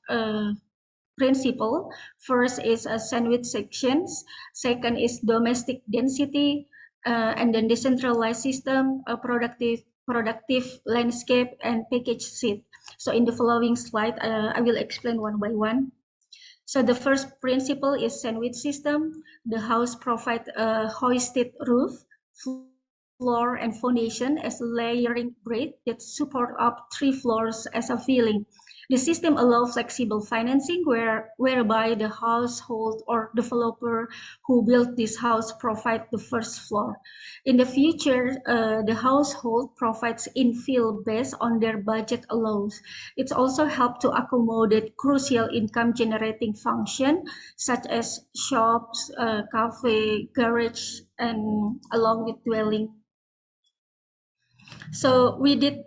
Speaker 6: principle. First is a sandwich sections. Second is domestic density, and then decentralized system, a productive landscape, and package seat. So in the following slide, I will explain one by one. So the first principle is sandwich system. The house provides a hoisted roof, floor, and foundation as layering braid that support up 3 floors as a ceiling. The system allows flexible financing whereby the household or developer who built this house provide the first floor. In the future, the household provides infill based on their budget allows. It also helps to accommodate crucial income generating function such as shops, cafe, garage, and along with dwelling. So we did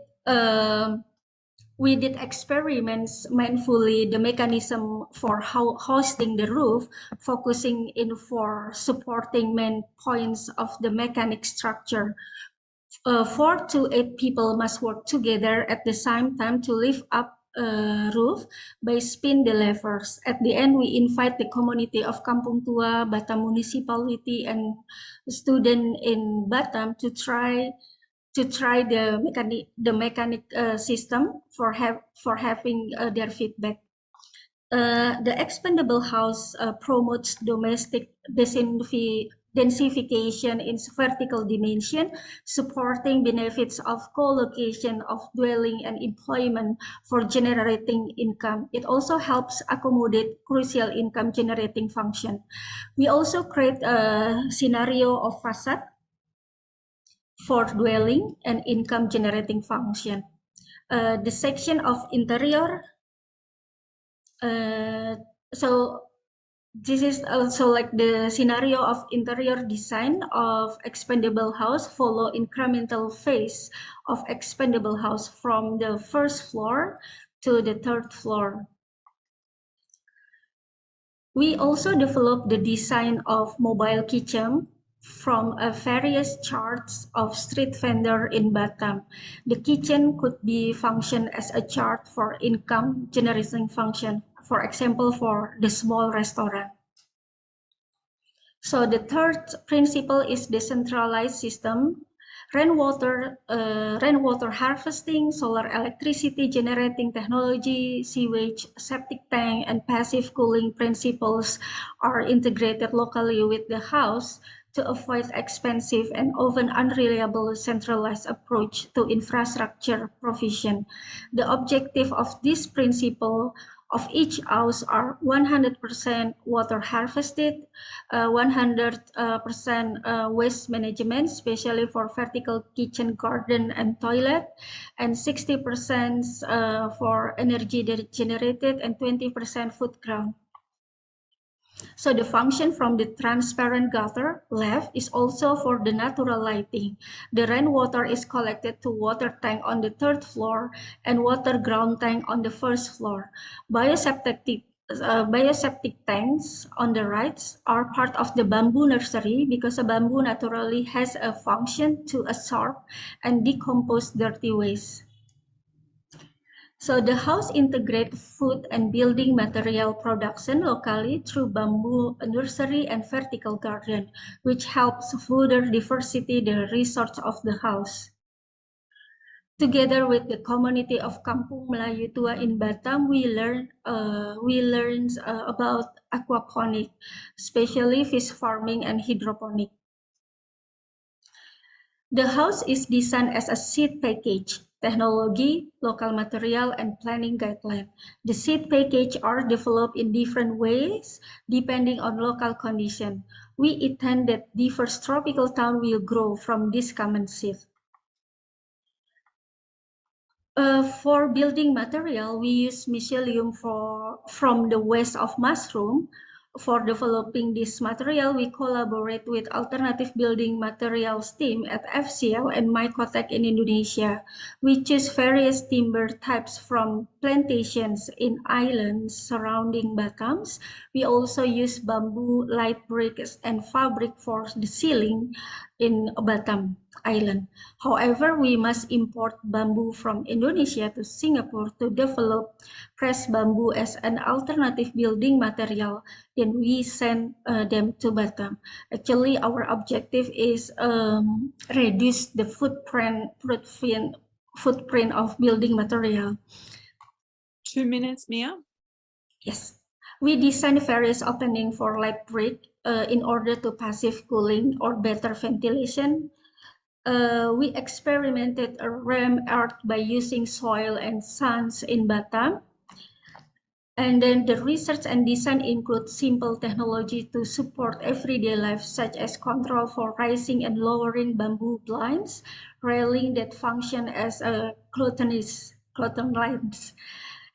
Speaker 6: experiments mindfully the mechanism for how hosting the roof, focusing in for supporting main points of the mechanic structure. 4 to 8 people must work together at the same time to lift up roof by spin the levers. At the end, we invite the community of Kampung Tua, Batam municipality, and student in Batam to try the mechanic system for having their feedback. The expandable house promotes domestic densification in vertical dimension, supporting benefits of co-location of dwelling and employment for generating income. It also helps accommodate crucial income generating function. We also create a scenario of facade for dwelling and income generating function. The section of interior, so this is also like the scenario of interior design of expandable house, follow incremental phase of expandable house from the first floor to the 3rd floor. We also developed the design of mobile kitchen from various charts of street vendor in Batam. The kitchen could be function as a chart for income generating function, for example, for the small restaurant. So the third principle is decentralized system. Rainwater harvesting, solar electricity generating technology, sewage, septic tank, and passive cooling principles are integrated locally with the house to avoid expensive and often unreliable centralized approach to infrastructure provision. The objective of this principle of each house are 100% water harvested, 100% waste management, especially for vertical kitchen, garden, and toilet, and 60% for energy generated, and 20% food ground. So the function from the transparent gutter left is also for the natural lighting. The rainwater is collected to water tank on the 3rd floor and water ground tank on the 1st floor. Bioseptic tanks on the right are part of the bamboo nursery because a bamboo naturally has a function to absorb and decompose dirty waste. So the house integrates food and building material production locally through bamboo nursery and vertical garden, which helps further diversity the resource of the house. Together with the community of Kampung Melayu Tua in Batam, we learned about aquaponic, especially fish farming and hydroponic. The house is designed as a seed package, technology, local material, and planning guideline. The seed package are developed in different ways depending on local condition. We intend that diverse tropical town will grow from this common seed. For building material, we use mycelium from the waste of mushroom. For developing this material, we collaborate with alternative building materials team at FCL and Mycotech in Indonesia. We choose various timber types from plantations in islands surrounding Batams. We also use bamboo, light bricks, and fabric for the ceiling in Batam Island. However, we must import bamboo from Indonesia to Singapore to develop pressed bamboo as an alternative building material. Then we send them to Batam. Actually, our objective is reduce the footprint of building material.
Speaker 1: 2 minutes, Mia.
Speaker 6: Yes, we designed various openings for light brick in order to passive cooling or better ventilation. We experimented a ram art by using soil and sands in Batam. And then the research and design include simple technology to support everyday life, such as control for raising and lowering bamboo blinds, railing that function as a clothing lines.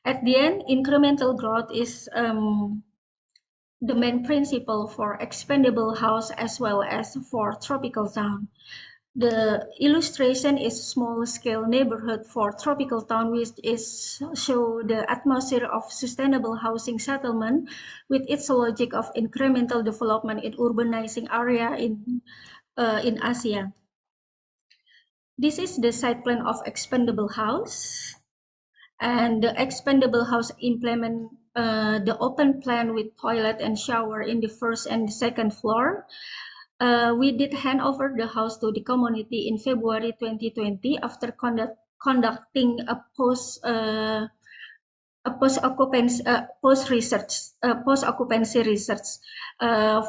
Speaker 6: At the end, incremental growth is the main principle for expandable house as well as for tropical town. The illustration is small-scale neighborhood for tropical town, which is show the atmosphere of sustainable housing settlement with its logic of incremental development in urbanizing area in Asia. This is the site plan of expandable house, and the expandable house implement the open plan with toilet and shower in the first and the second floor. We did hand over the house to the community in February 2020 after conducting a post-occupancy research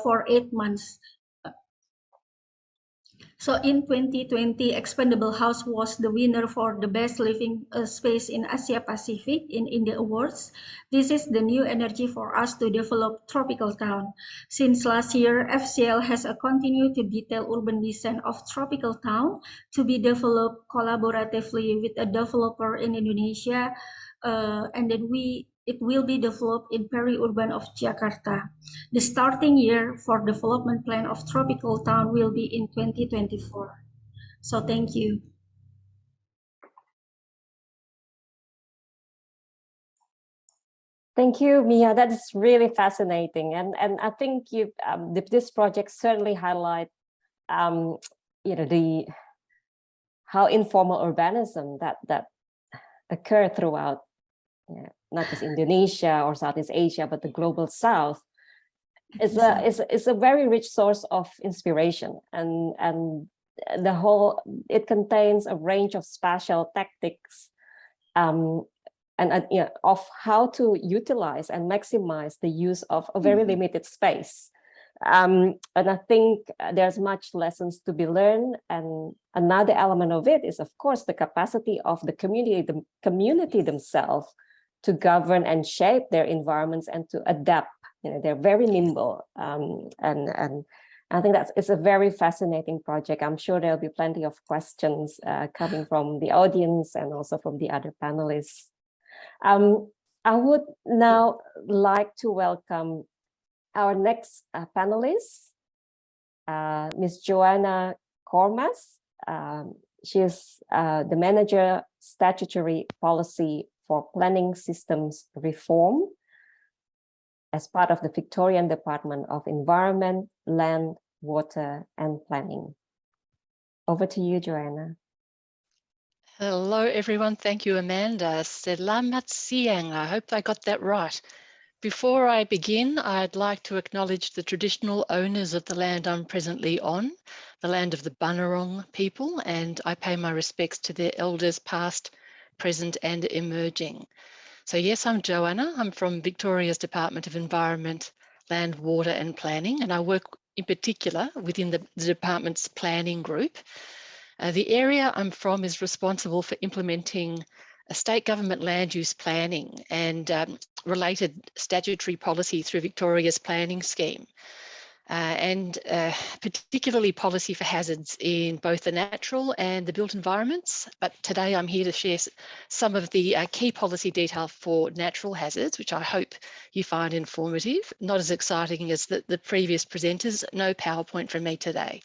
Speaker 6: for 8 months. So in 2020, Expandable House was the winner for the best living space in Asia Pacific in the awards. This is the new energy for us to develop tropical town. Since last year, FCL has continued to detail urban design of tropical town to be developed collaboratively with a developer in Indonesia, and then it will be developed in peri-urban of Jakarta. The starting year for development plan of tropical town will be in 2024. So thank you.
Speaker 2: Thank you, Mia. That is really fascinating, and I think you this project certainly highlight how informal urbanism that occur throughout not just Indonesia or Southeast Asia, but the global South is a very rich source of inspiration, and the whole it contains a range of spatial tactics of how to utilize and maximize the use of a very limited space. And I think there's much lessons to be learned. And another element of it is, of course, the capacity of the community themselves to govern and shape their environments and to adapt. They're very nimble. And I think it's a very fascinating project. I'm sure there'll be plenty of questions coming from the audience and also from the other panelists. I would now like to welcome our next panelist, Ms. Joanna Kormas. She's the Manager Statutory Policy for Planning Systems Reform as part of the Victorian Department of Environment, Land, Water and Planning. Over to you, Joanna.
Speaker 7: Hello, everyone. Thank you, Amanda. Selamat siang. I hope I got that right. Before I begin, I'd like to acknowledge the traditional owners of the land I'm presently on, the land of the Bunurong people, and I pay my respects to their elders past, present and emerging. So yes, I'm Joanna. I'm from Victoria's Department of Environment, Land, Water and Planning, and I work in particular within the department's planning group. The area I'm from is responsible for implementing a state government land use planning and related statutory policy through Victoria's planning scheme. And particularly policy for hazards in both the natural and the built environments. But today I'm here to share some of the key policy detail for natural hazards, which I hope you find informative. Not as exciting as the previous presenters. No PowerPoint from me today.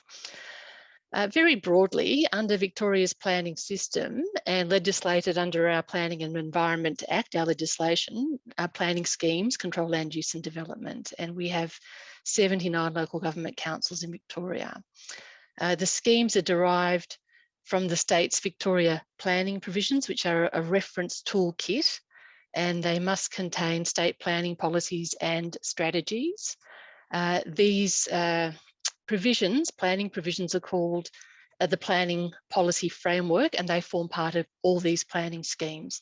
Speaker 7: Very broadly, under Victoria's planning system and legislated under our Planning and Environment Act, our legislation, our planning schemes control land use and development, and we have 79 local government councils in Victoria. The schemes are derived from the state's Victoria planning provisions, which are a reference toolkit, and they must contain state planning policies and strategies. These planning provisions are called the planning policy framework, and they form part of all these planning schemes.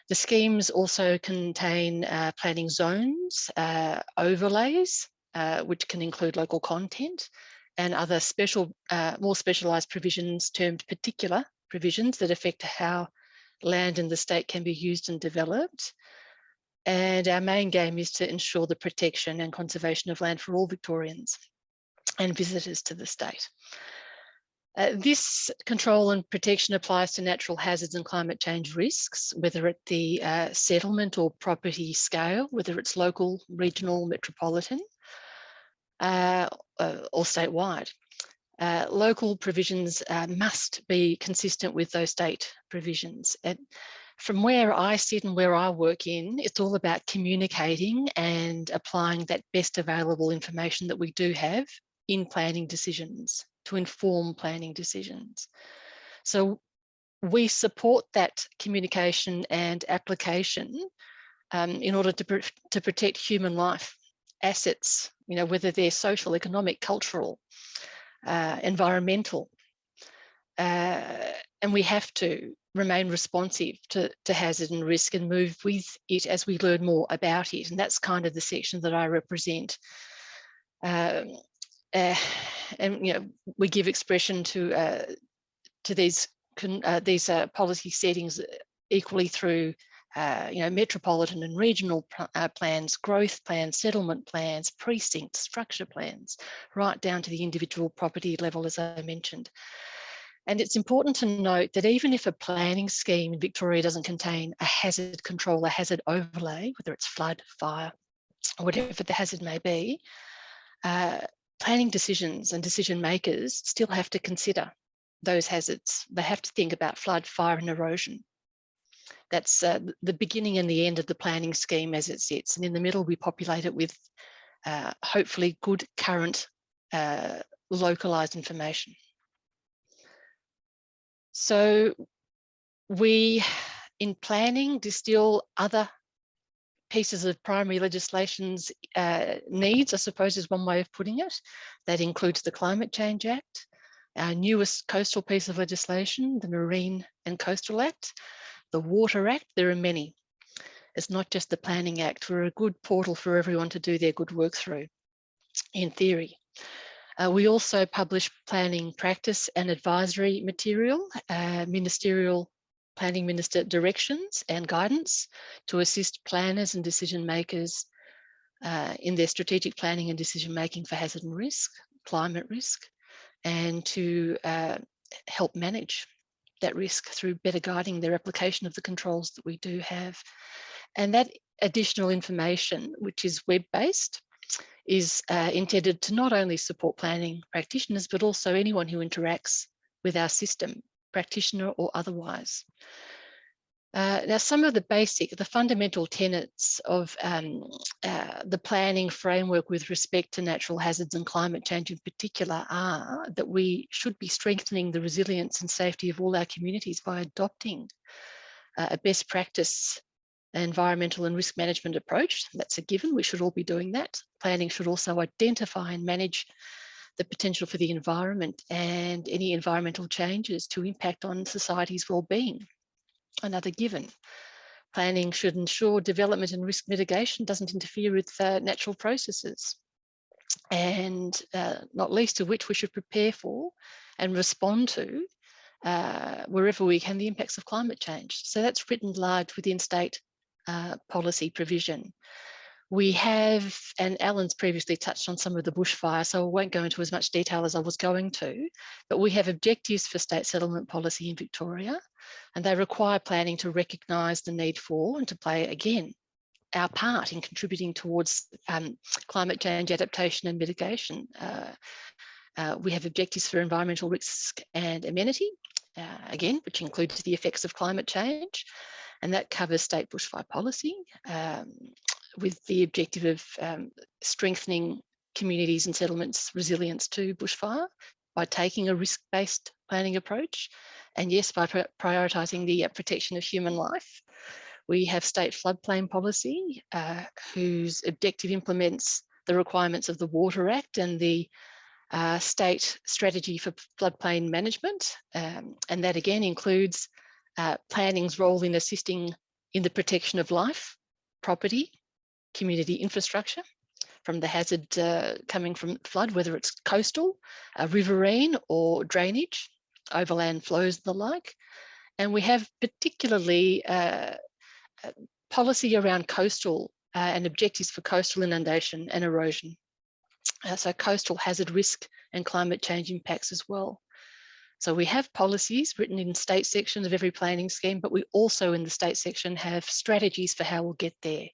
Speaker 7: The schemes also contain planning zones, overlays, which can include local content, and other special, more specialised provisions termed particular provisions that affect how land in the state can be used and developed. And our main game is to ensure the protection and conservation of land for all Victorians and visitors to the state. This control and protection applies to natural hazards and climate change risks, whether at the settlement or property scale, whether it's local, regional, metropolitan, or statewide. Local provisions must be consistent with those state provisions. And from where I sit and where I work in, it's all about communicating and applying that best available information that we do have in planning decisions to inform planning decisions. So we support that communication and application in order to protect human life, assets, you know, whether they're social, economic, cultural, environmental, and we have to remain responsive to hazard and risk and move with it as we learn more about it. And that's kind of the section that I represent. And you know, we give expression to these policy settings equally through you know, metropolitan and regional plans, growth plans, settlement plans, precincts, structure plans, right down to the individual property level, as I mentioned. And it's important to note that even if a planning scheme in Victoria doesn't contain a hazard control, a hazard overlay, whether it's flood, fire, or whatever the hazard may be, planning decisions and decision makers still have to consider those hazards. They have to think about flood, fire and erosion. That's the beginning and the end of the planning scheme as it sits. And in the middle, we populate it with hopefully good current localised information. So we, in planning, distill other pieces of primary legislation's needs, I suppose is one way of putting it. That includes the Climate Change Act, our newest coastal piece of legislation, the Marine and Coastal Act, the Water Act. There are many. It's not just the Planning Act. We're a good portal for everyone to do their good work through, in theory. We also publish planning practice and advisory material, ministerial planning minister directions and guidance to assist planners and decision makers in their strategic planning and decision making for hazard and risk, climate risk, and to help manage that risk through better guiding their application of the controls that we do have. And that additional information, which is web-based, is intended to not only support planning practitioners, but also anyone who interacts with our system, practitioner or otherwise. Now, some of the fundamental tenets of the planning framework with respect to natural hazards and climate change in particular are that we should be strengthening the resilience and safety of all our communities by adopting a best practice environmental and risk management approach. That's a given. We should all be doing that. Planning should also identify and manage the potential for the environment and any environmental changes to impact on society's well-being. Another given. Planning should ensure development and risk mitigation doesn't interfere with natural processes. And not least of which we should prepare for and respond to wherever we can, the impacts of climate change. So that's written large within state policy provision. We have, and Alan's previously touched on some of the bushfire, so I won't go into as much detail as I was going to, but we have objectives for state settlement policy in Victoria, and they require planning to recognise the need for and to play, again, our part in contributing towards climate change adaptation and mitigation. We have objectives for environmental risk and amenity, again, which includes the effects of climate change, and that covers state bushfire policy with the objective of strengthening communities and settlements' resilience to bushfire by taking a risk-based planning approach, and yes, by prioritising the protection of human life. We have state floodplain policy, whose objective implements the requirements of the Water Act and the state strategy for floodplain management, and that again includes planning's role in assisting in the protection of life, property, community infrastructure from the hazard coming from flood, whether it's coastal, riverine or drainage, overland flows and the like. And we have particularly policy around coastal and objectives for coastal inundation and erosion. So coastal hazard risk and climate change impacts as well. So we have policies written in state sections of every planning scheme, but we also in the state section have strategies for how we'll get there.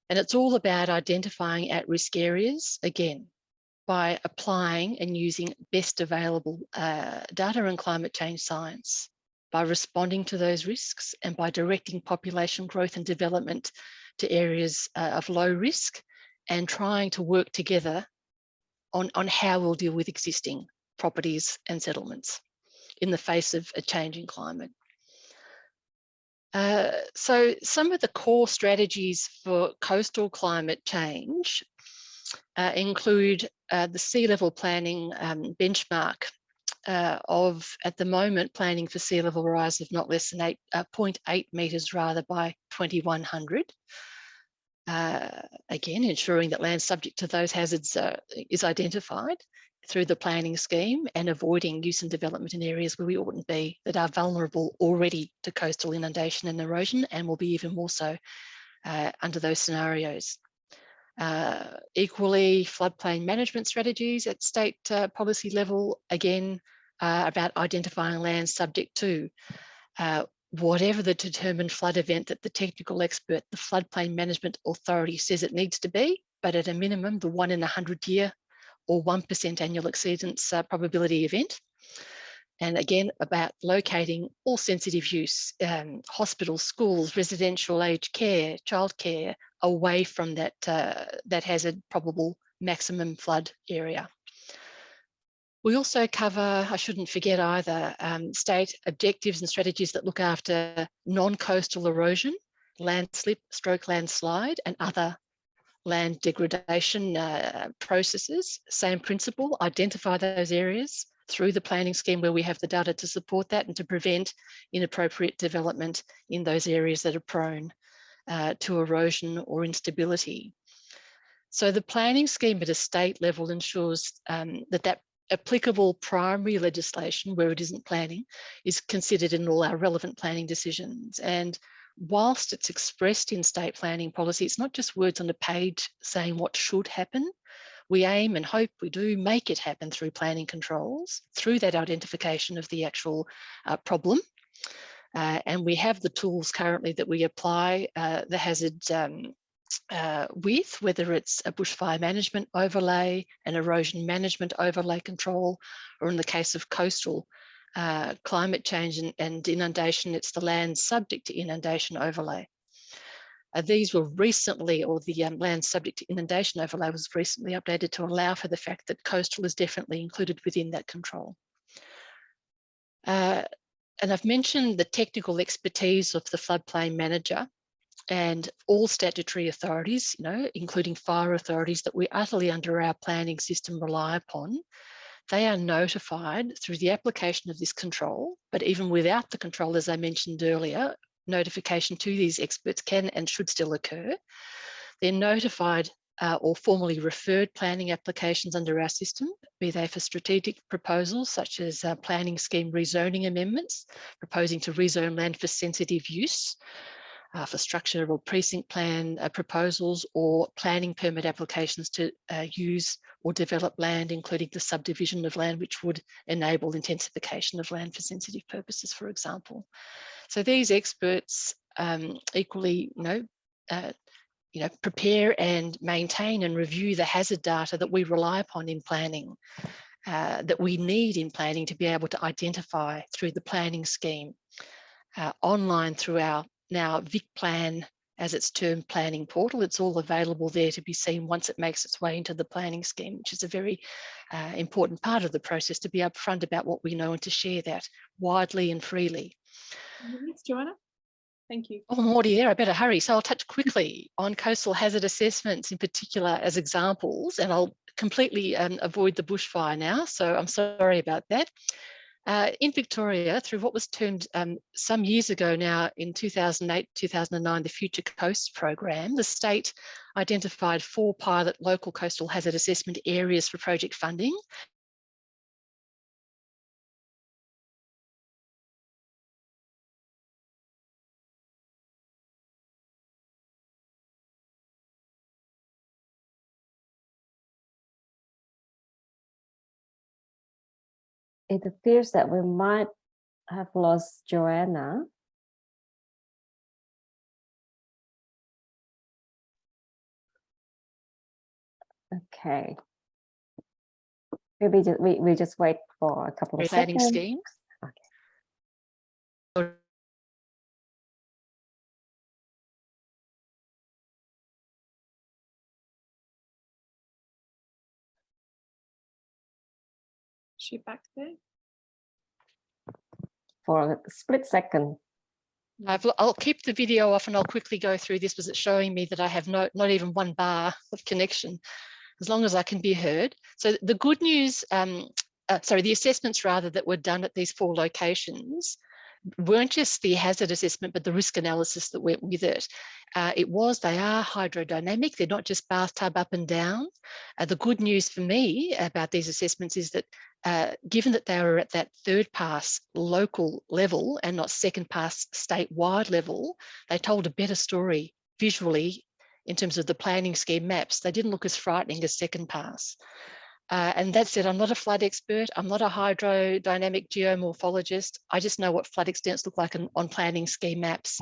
Speaker 7: And it's all about identifying at-risk areas, again, by applying and using best available data and climate change science, by responding to those risks and by directing population growth and development to areas of low risk and trying to work together on how we'll deal with existing properties and settlements in the face of a changing climate. So some of the core strategies for coastal climate change include the sea level planning benchmark of, at the moment, planning for sea level rise of not less than 0.8 metres rather by 2100. Again, ensuring that land subject to those hazards is identified through the planning scheme and avoiding use and development in areas where we oughtn't be, that are vulnerable already to coastal inundation and erosion and will be even more so under those scenarios. Equally, floodplain management strategies at state policy level, again, about identifying land subject to whatever the determined flood event that the technical expert, the floodplain management authority says it needs to be, but at a minimum, the 1 in 100 year or 1% annual exceedance probability event. And again, about locating all sensitive use, hospitals, schools, residential aged care, childcare, away from that, that hazard probable maximum flood area. We also cover, I shouldn't forget either, state objectives and strategies that look after non-coastal erosion, landslip, stroke landslide, and other land degradation processes. Same principle, identify those areas through the planning scheme where we have the data to support that and to prevent inappropriate development in those areas that are prone to erosion or instability. So the planning scheme at a state level ensures that applicable primary legislation, where it isn't planning, is considered in all our relevant planning decisions. And whilst it's expressed in state planning policy, it's not just words on a page saying what should happen. We aim and hope we do make it happen through planning controls, through that identification of the actual problem. And we have the tools currently that we apply the hazard with, whether it's a bushfire management overlay, an erosion management overlay control, or in the case of coastal climate change and inundation, it's the land subject to inundation overlay. These were recently, or the land subject to inundation overlay was recently updated to allow for the fact that coastal is definitely included within that control. And I've mentioned the technical expertise of the floodplain manager and all statutory authorities, including fire authorities that we utterly under our planning system rely upon. They are notified through the application of this control, but even without the control, as I mentioned earlier, notification to these experts can and should still occur. They're notified or formally referred planning applications under our system, be they for strategic proposals such as planning scheme rezoning amendments, proposing to rezone land for sensitive use, for structure or precinct plan proposals, or planning permit applications to use or develop land, including the subdivision of land which would enable intensification of land for sensitive purposes, for example. So these experts equally, prepare and maintain and review the hazard data that we rely upon in planning, that we need in planning to be able to identify through the planning scheme, online through our now VicPlan, as it's termed, planning portal. It's all available there to be seen once it makes its way into the planning scheme, which is a very important part of the process, to be upfront about what we know and to share that widely and freely.
Speaker 1: Thanks, Joanna. Thank you.
Speaker 7: Oh, I'm already there, I better hurry. So I'll touch quickly on coastal hazard assessments in particular as examples, and I'll completely avoid the bushfire now, so I'm sorry about that. In Victoria, through what was termed some years ago now, in 2008-2009, the Future Coast program, the state identified 4 pilot local coastal hazard assessment areas for project funding.
Speaker 2: It appears that we might have lost Joanna. Okay. Maybe we just wait for a couple of
Speaker 7: Planning
Speaker 2: seconds.
Speaker 7: schemes.
Speaker 2: Okay.
Speaker 1: Is she back there?
Speaker 2: For a split second.
Speaker 7: I'll keep the video off and I'll quickly go through this because it's showing me that I have not even 1 bar of connection, as long as I can be heard. So the good news, the assessments rather that were done at these 4 locations weren't just the hazard assessment, but the risk analysis that went with it. They are hydrodynamic. They're not just bathtub up and down. The good news for me about these assessments is that given that they were at that 3rd pass local level and not 2nd pass statewide level, they told a better story visually in terms of the planning scheme maps. They didn't look as frightening as 2nd pass. And that said, I'm not a flood expert. I'm not a hydrodynamic geomorphologist. I just know what flood extents look like on planning scheme maps.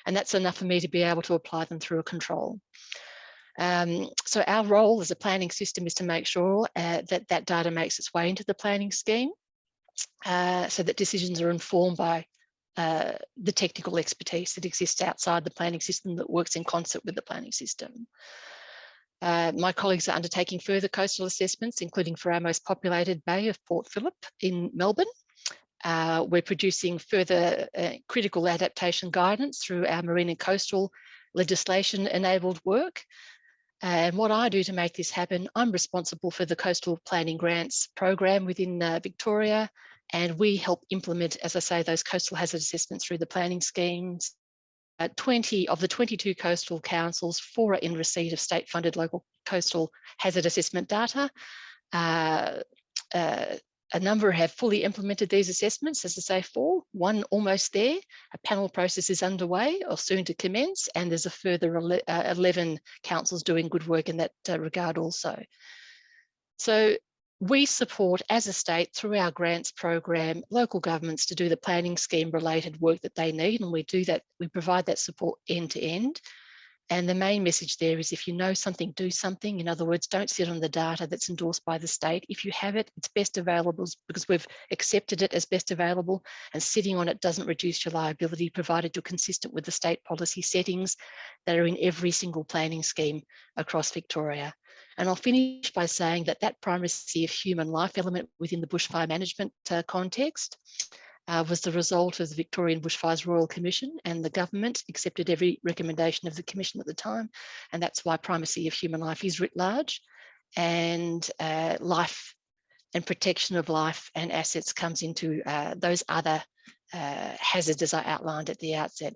Speaker 7: And that's enough for me to be able to apply them through a control. So our role as a planning system is to make sure that data makes its way into the planning scheme, so that decisions are informed by the technical expertise that exists outside the planning system that works in concert with the planning system. My colleagues are undertaking further coastal assessments, including for our most populated bay of Port Phillip in Melbourne. We're producing further critical adaptation guidance through our marine and coastal legislation enabled work. And what I do to make this happen, I'm responsible for the Coastal Planning Grants program within Victoria, and we help implement, as I say, those coastal hazard assessments through the planning schemes. 20 of the 22 coastal councils, 4 are in receipt of state-funded local coastal hazard assessment data. A number have fully implemented these assessments, as I say, 4, 1 almost there. A panel process is underway or soon to commence, and there's a further 11 councils doing good work in that regard also. So we support, as a state, through our grants program, local governments to do the planning scheme related work that they need, and we do that. We provide that support end to end. And the main message there is, if you know something, do something. In other words, don't sit on the data that's endorsed by the state. If you have it, it's best available because we've accepted it as best available, and sitting on it doesn't reduce your liability, provided you're consistent with the state policy settings that are in every single planning scheme across Victoria. And I'll finish by saying that that primacy of human life element within the bushfire management context was the result of the Victorian Bushfires Royal Commission, and the government accepted every recommendation of the Commission at the time. And that's why primacy of human life is writ large, and life and protection of life and assets comes into those other hazards as I outlined at the outset.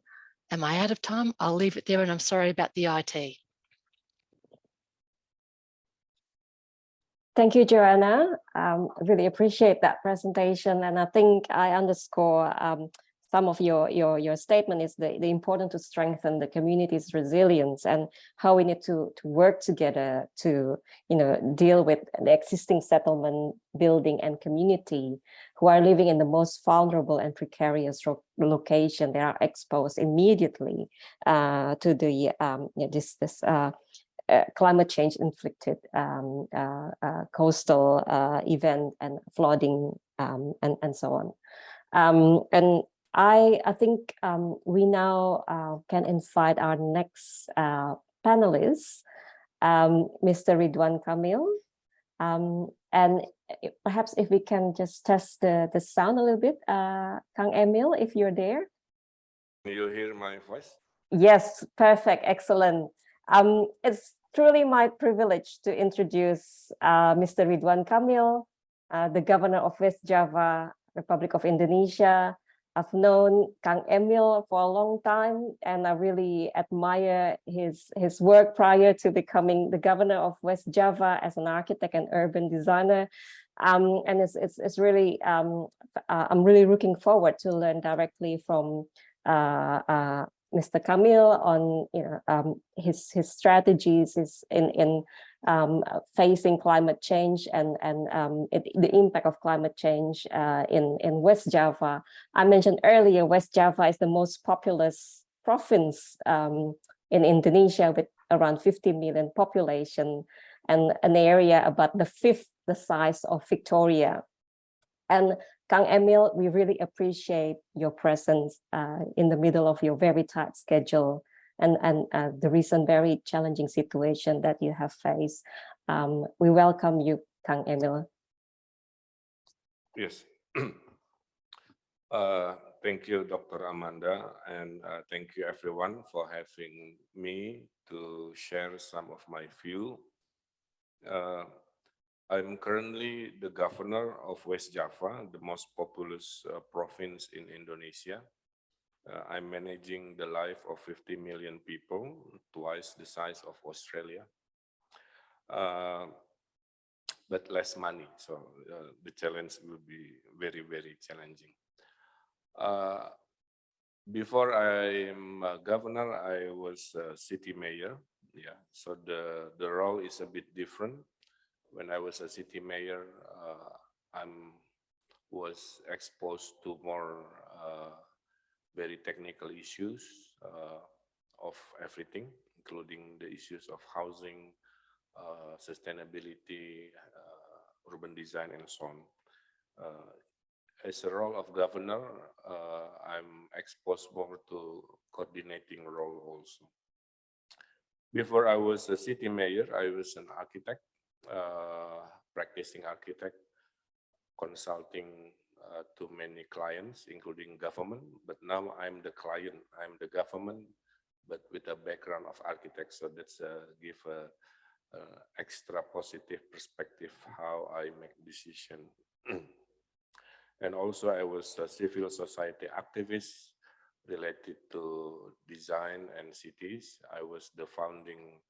Speaker 7: Am I out of time? I'll leave it there, and I'm sorry about the IT.
Speaker 2: Thank you, Joanna. Really appreciate that presentation. And I think I underscore some of your statement is the importance to strengthen the community's resilience and how we need to work together to, deal with the existing settlement, building and community who are living in the most vulnerable and precarious location. They are exposed immediately to the climate change inflicted coastal event and flooding and so on. And I think we now can invite our next panelist, Mr. Ridwan Kamil. And perhaps if we can just test the sound a little bit, Kang Emil, if you're there.
Speaker 8: Can you hear my voice?
Speaker 2: Yes, perfect, excellent. It's truly my privilege to introduce Mr. Ridwan Kamil, the governor of West Java, Republic of Indonesia. I've known Kang Emil for a long time, and I really admire his work prior to becoming the governor of West Java as an architect and urban designer. And it's really, I'm really looking forward to learn directly from Mr. Kamil on his strategies in facing climate change and the impact of climate change in West Java. I mentioned earlier, West Java is the most populous province in Indonesia with around 50 million population and an area about the fifth the size of Victoria. And Kang Emil, we really appreciate your presence in the middle of your very tight schedule and the recent very challenging situation that you have faced. We welcome you, Kang Emil.
Speaker 8: Yes. Thank you, Dr. Amanda, and thank you everyone for having me to share some of my view. I'm currently the governor of West Java, the most populous province in Indonesia. I'm managing the life of 50 million people, twice the size of Australia, but less money. So the challenge will be very, very challenging. Before I'm a governor, I was a city mayor. Yeah, so the role is a bit different. When I was a city mayor, I was exposed to more very technical issues of everything, including the issues of housing, sustainability, urban design, and so on. As a role of governor, I'm exposed more to coordinating role also. Before I was a city mayor, I was an architect. Practicing architect, consulting to many clients, including government. But now I'm the client, I'm the government, but with a background of architect. So that's give a extra positive perspective how I make decision. And also I was a civil society activist related to design and cities. I was the founding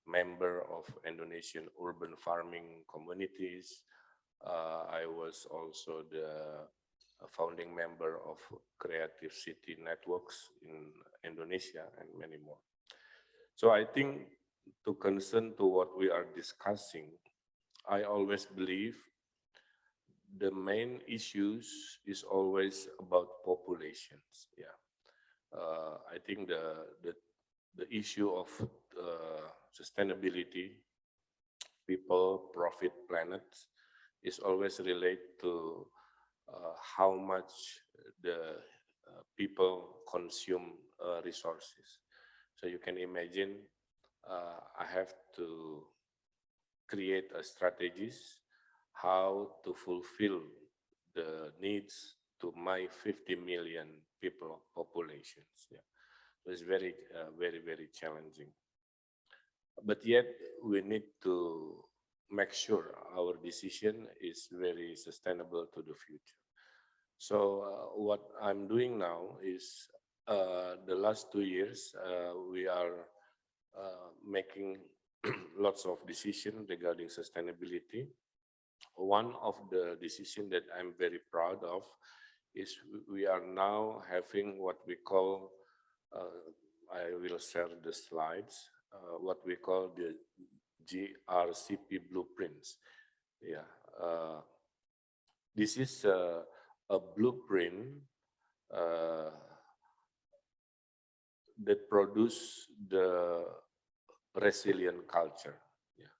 Speaker 8: member of Indonesian urban farming communities. I was also the founding member of Creative City Networks in Indonesia and many more. So I think to concern to what we are discussing, I always believe the main issues is always about populations. Yeah, I think the issue of sustainability, people, profit, planet, is always related to how much the people consume resources. So you can imagine I have to create a strategies how to fulfill the needs to my 50 million people populations. Yeah. So it's very, very challenging. But yet we need to make sure our decision is very sustainable to the future. So what I'm doing now is the last 2 years, we are making lots of decisions regarding sustainability. one of the decisions that I'm very proud of is we are now having what we call, I will share the slides, what we call the GRCP blueprints. Yeah, this is a blueprint that produce the resilient culture. Yeah.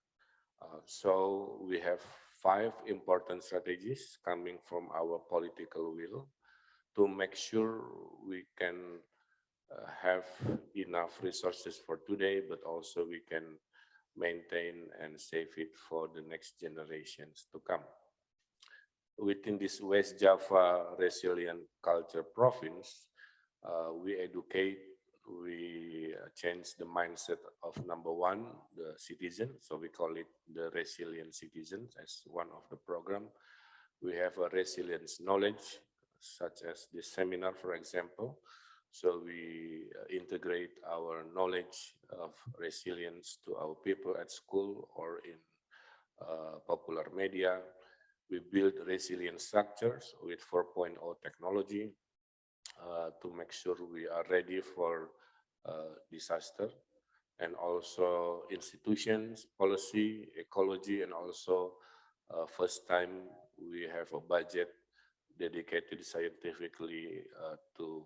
Speaker 8: So we have 5 important strategies coming from our political will to make sure we can have enough resources for today, but also we can maintain and save it for the next generations to come. Within this West Java Resilient Culture Province, we educate, we change the mindset of number 1, the citizen. So we call it the resilient citizens as one of the program. We have a resilience knowledge, such as this seminar, for example. So we integrate our knowledge of resilience to our people at school or in popular media. We build resilient structures with 4.0 technology to make sure we are ready for disaster, and also institutions, policy, ecology, and also first time we have a budget dedicated scientifically to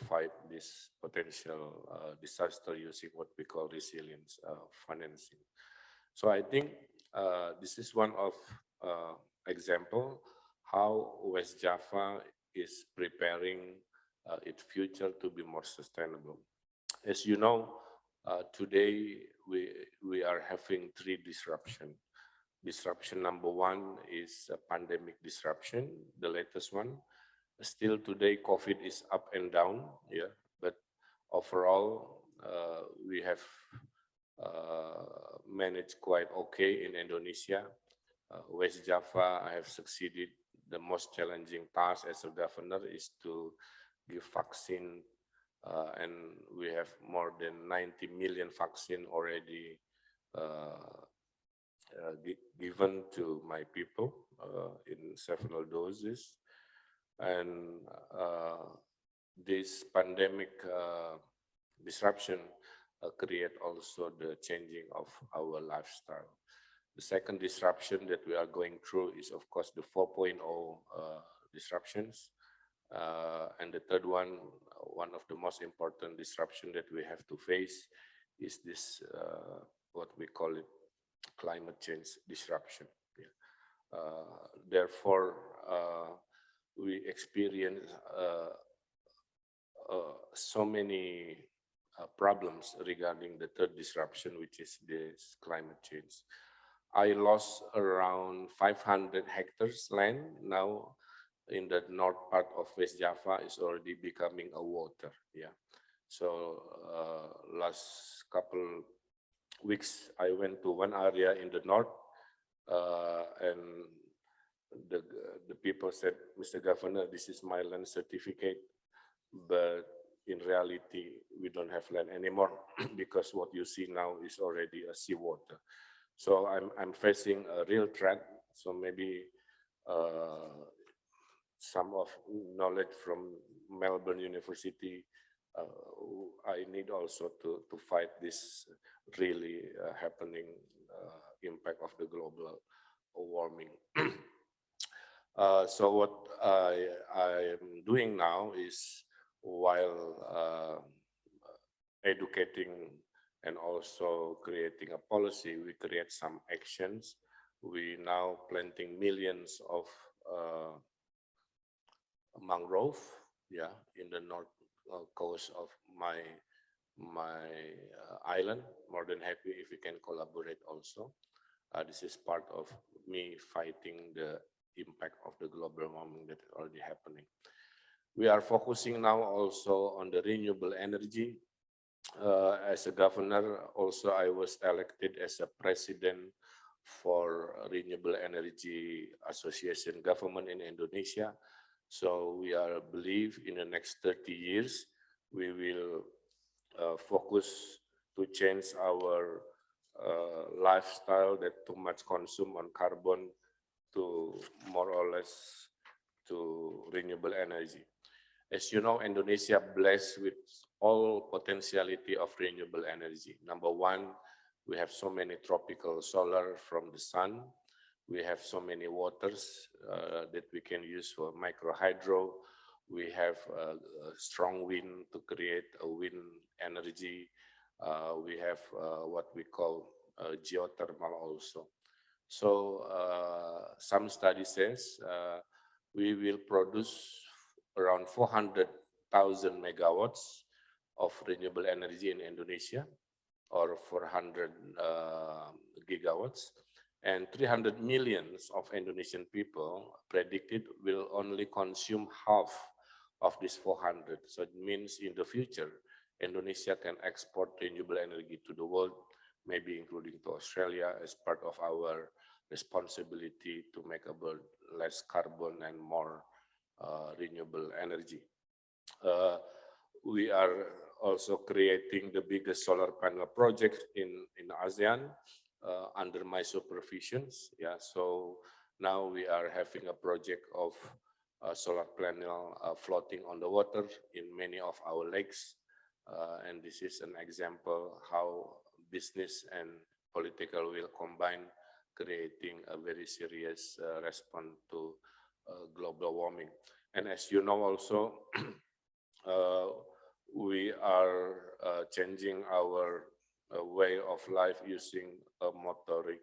Speaker 8: fight this potential disaster using what we call resilience financing. So I think this is one of example how West Java is preparing its future to be more sustainable. As you know, today we are having 3 disruptions. Disruption number 1 is a pandemic disruption, the latest one. Still today, COVID is up and down, yeah. But overall, we have managed quite okay in Indonesia. West Java, I have succeeded. The most challenging task as a governor is to give vaccine, and we have more than 90 million vaccine already given to my people in several doses. And this pandemic disruption create also the changing of our lifestyle. The second disruption that we are going through is, of course, the 4.0 disruptions. And the third one of the most important disruption that we have to face is this, what we call it, climate change disruption. Yeah. Therefore, we experience so many problems regarding the third disruption, which is this climate change. I lost around 500 hectares land. Now in the north part of West Java is already becoming a water. Yeah. So last couple weeks, I went to one area in the north, and the people said, Mr. Governor, this is my land certificate, but in reality, we don't have land anymore because what you see now is already a seawater. So I'm facing a real threat. So maybe some of knowledge from Melbourne University, I need also to fight this really happening impact of the global warming. So what I am doing now is, while educating and also creating a policy, we create some actions. We now planting millions of mangrove, yeah, in the north coast of my island. More than happy if we can collaborate also. This is part of me fighting the impact of the global warming that is already happening. We are focusing now also on the renewable energy. As a governor, also I was elected as a president for Renewable Energy Association government in Indonesia. So we are believe in the next 30 years, we will focus to change our lifestyle that too much consume on carbon to more or less to renewable energy. As you know, Indonesia blessed with all potentiality of renewable energy. Number one, we have so many tropical solar from the sun. We have so many waters that we can use for micro hydro. We have strong wind to create a wind energy. We have what we call geothermal also. So some study says we will produce around 400,000 megawatts of renewable energy in Indonesia, or 400 gigawatts, and 300 millions of Indonesian people predicted will only consume half of this 400. So it means in the future, Indonesia can export renewable energy to the world, maybe including to Australia, as part of our responsibility to make a world less carbon and more renewable energy. We are also creating the biggest solar panel project in ASEAN under my supervisions. Yeah, so now we are having a project of solar panel floating on the water in many of our lakes. And this is an example how business and political will combine, creating a very serious response to global warming. And as you know also, we are changing our way of life using a motoric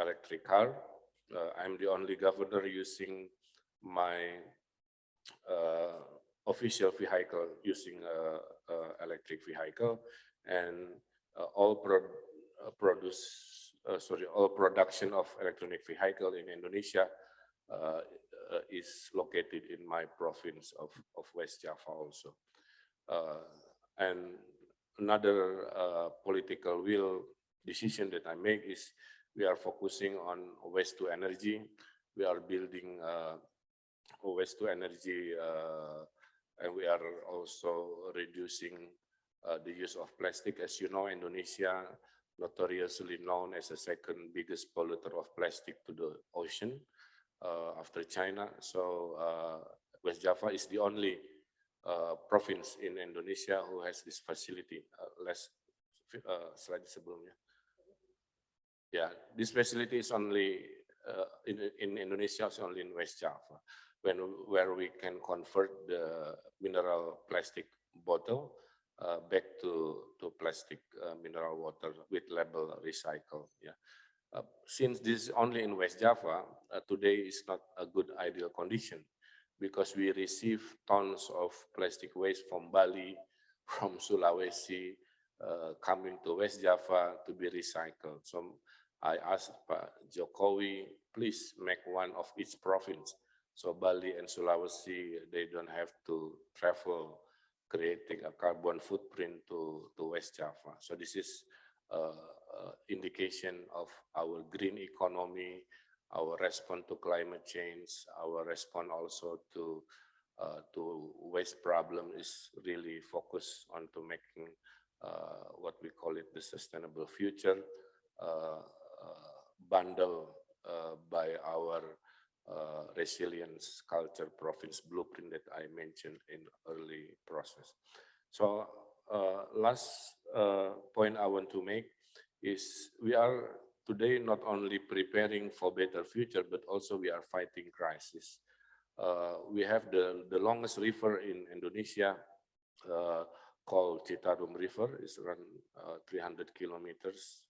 Speaker 8: electric car. I'm the only governor using my official vehicle using electric vehicle, and all production of electronic vehicle in Indonesia is located in my province of West Java also. And another political will decision that I make is we are focusing on waste to energy. We are building waste to energy, and we are also reducing the use of plastic. As you know, Indonesia notoriously known as the second biggest polluter of plastic to the ocean after China. So West Java is the only province in Indonesia who has this facility. Slide sebelumnya. Yeah, this facility is only in Indonesia, is only in West Java, where we can convert the mineral plastic bottle back to plastic mineral water with label recycle. Yeah. Since this is only in West Java, today is not a good ideal condition, because we receive tons of plastic waste from Bali, from Sulawesi, coming to West Java to be recycled. So I asked Pak Jokowi, please make one of each province. So Bali and Sulawesi, they don't have to travel, creating a carbon footprint to West Java. So this is indication of our green economy, our response to climate change, our response also to waste problem is really focused on to making what we call it the sustainable future, bundled by our resilience culture province blueprint that I mentioned in early process. So last point I want to make is we are today not only preparing for better future, but also we are fighting crisis. We have the longest river in Indonesia called Citarum River. It's around 300 kilometers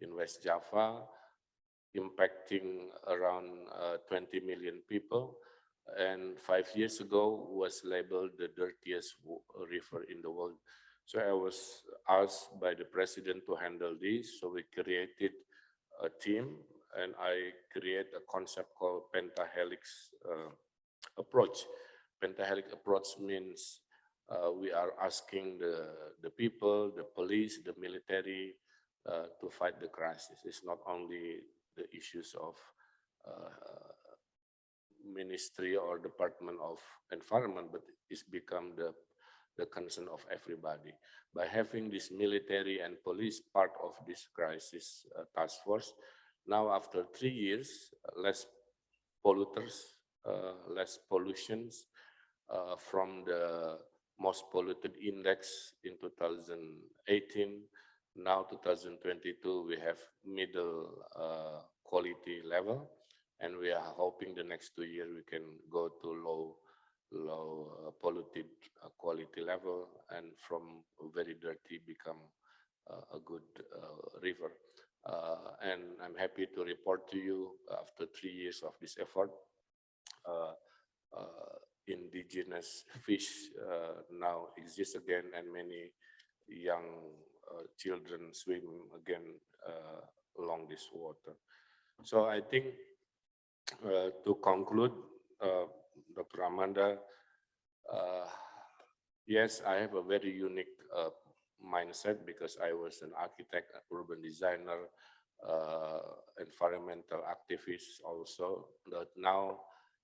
Speaker 8: in West Java, impacting around 20 million people. And 5 years ago was labeled the dirtiest river in the world. So I was asked by the president to handle this. So we created a team, and I create a concept called pentahelix approach. Pentahelix approach means we are asking the people, the police, the military to fight the crisis. It's not only the issues of Ministry or Department of Environment, but it's become the the concern of everybody. By having this military and police part of this crisis task force, now after 3 years, less polluters, less pollutions from the most polluted index in 2018. Now 2022, we have middle quality level, and we are hoping the next 2 years we can go to low polluted quality level, and from very dirty become a good river. And I'm happy to report to you after 3 years of this effort, indigenous fish now exist again, and many young children swim again along this water. So I think to conclude, Dr. Amanda, yes, I have a very unique mindset because I was an architect, urban designer, environmental activist also, but now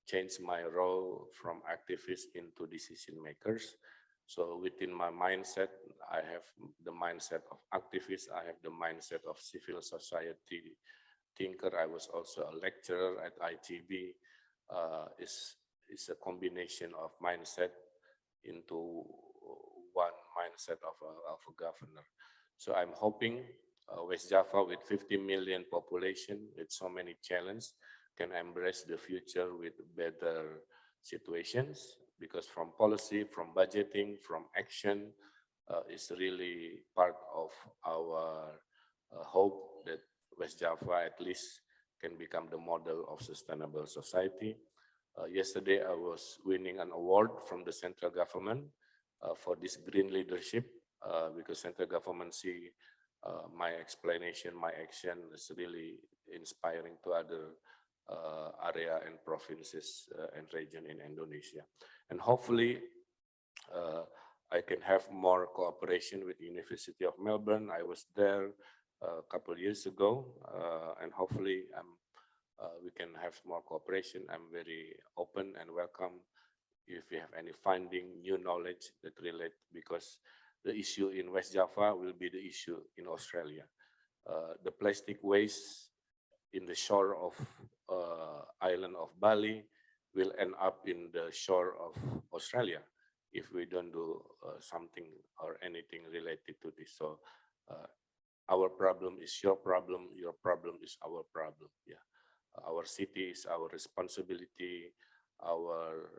Speaker 8: changed my role from activist into decision makers. So within my mindset, I have the mindset of activist, I have the mindset of civil society thinker. I was also a lecturer at ITB. It's a combination of mindset into one mindset of a governor. So I'm hoping West Java, with 50 million population, with so many challenges, can embrace the future with better situations, because from policy, from budgeting, from action, is really part of our hope that West Java at least can become the model of sustainable society. Yesterday, I was winning an award from the central government for this green leadership, because central government see my explanation, my action is really inspiring to other area and provinces and region in Indonesia. And hopefully, I can have more cooperation with University of Melbourne. I was there a couple of years ago, and hopefully we can have more cooperation. I'm very open and welcome if you have any finding, new knowledge that relate, because the issue in West Java will be the issue in Australia. The plastic waste in the shore of island of Bali will end up in the shore of Australia if we don't do something or anything related to this. So our problem is your problem is our problem. Yeah, our city is our responsibility. Our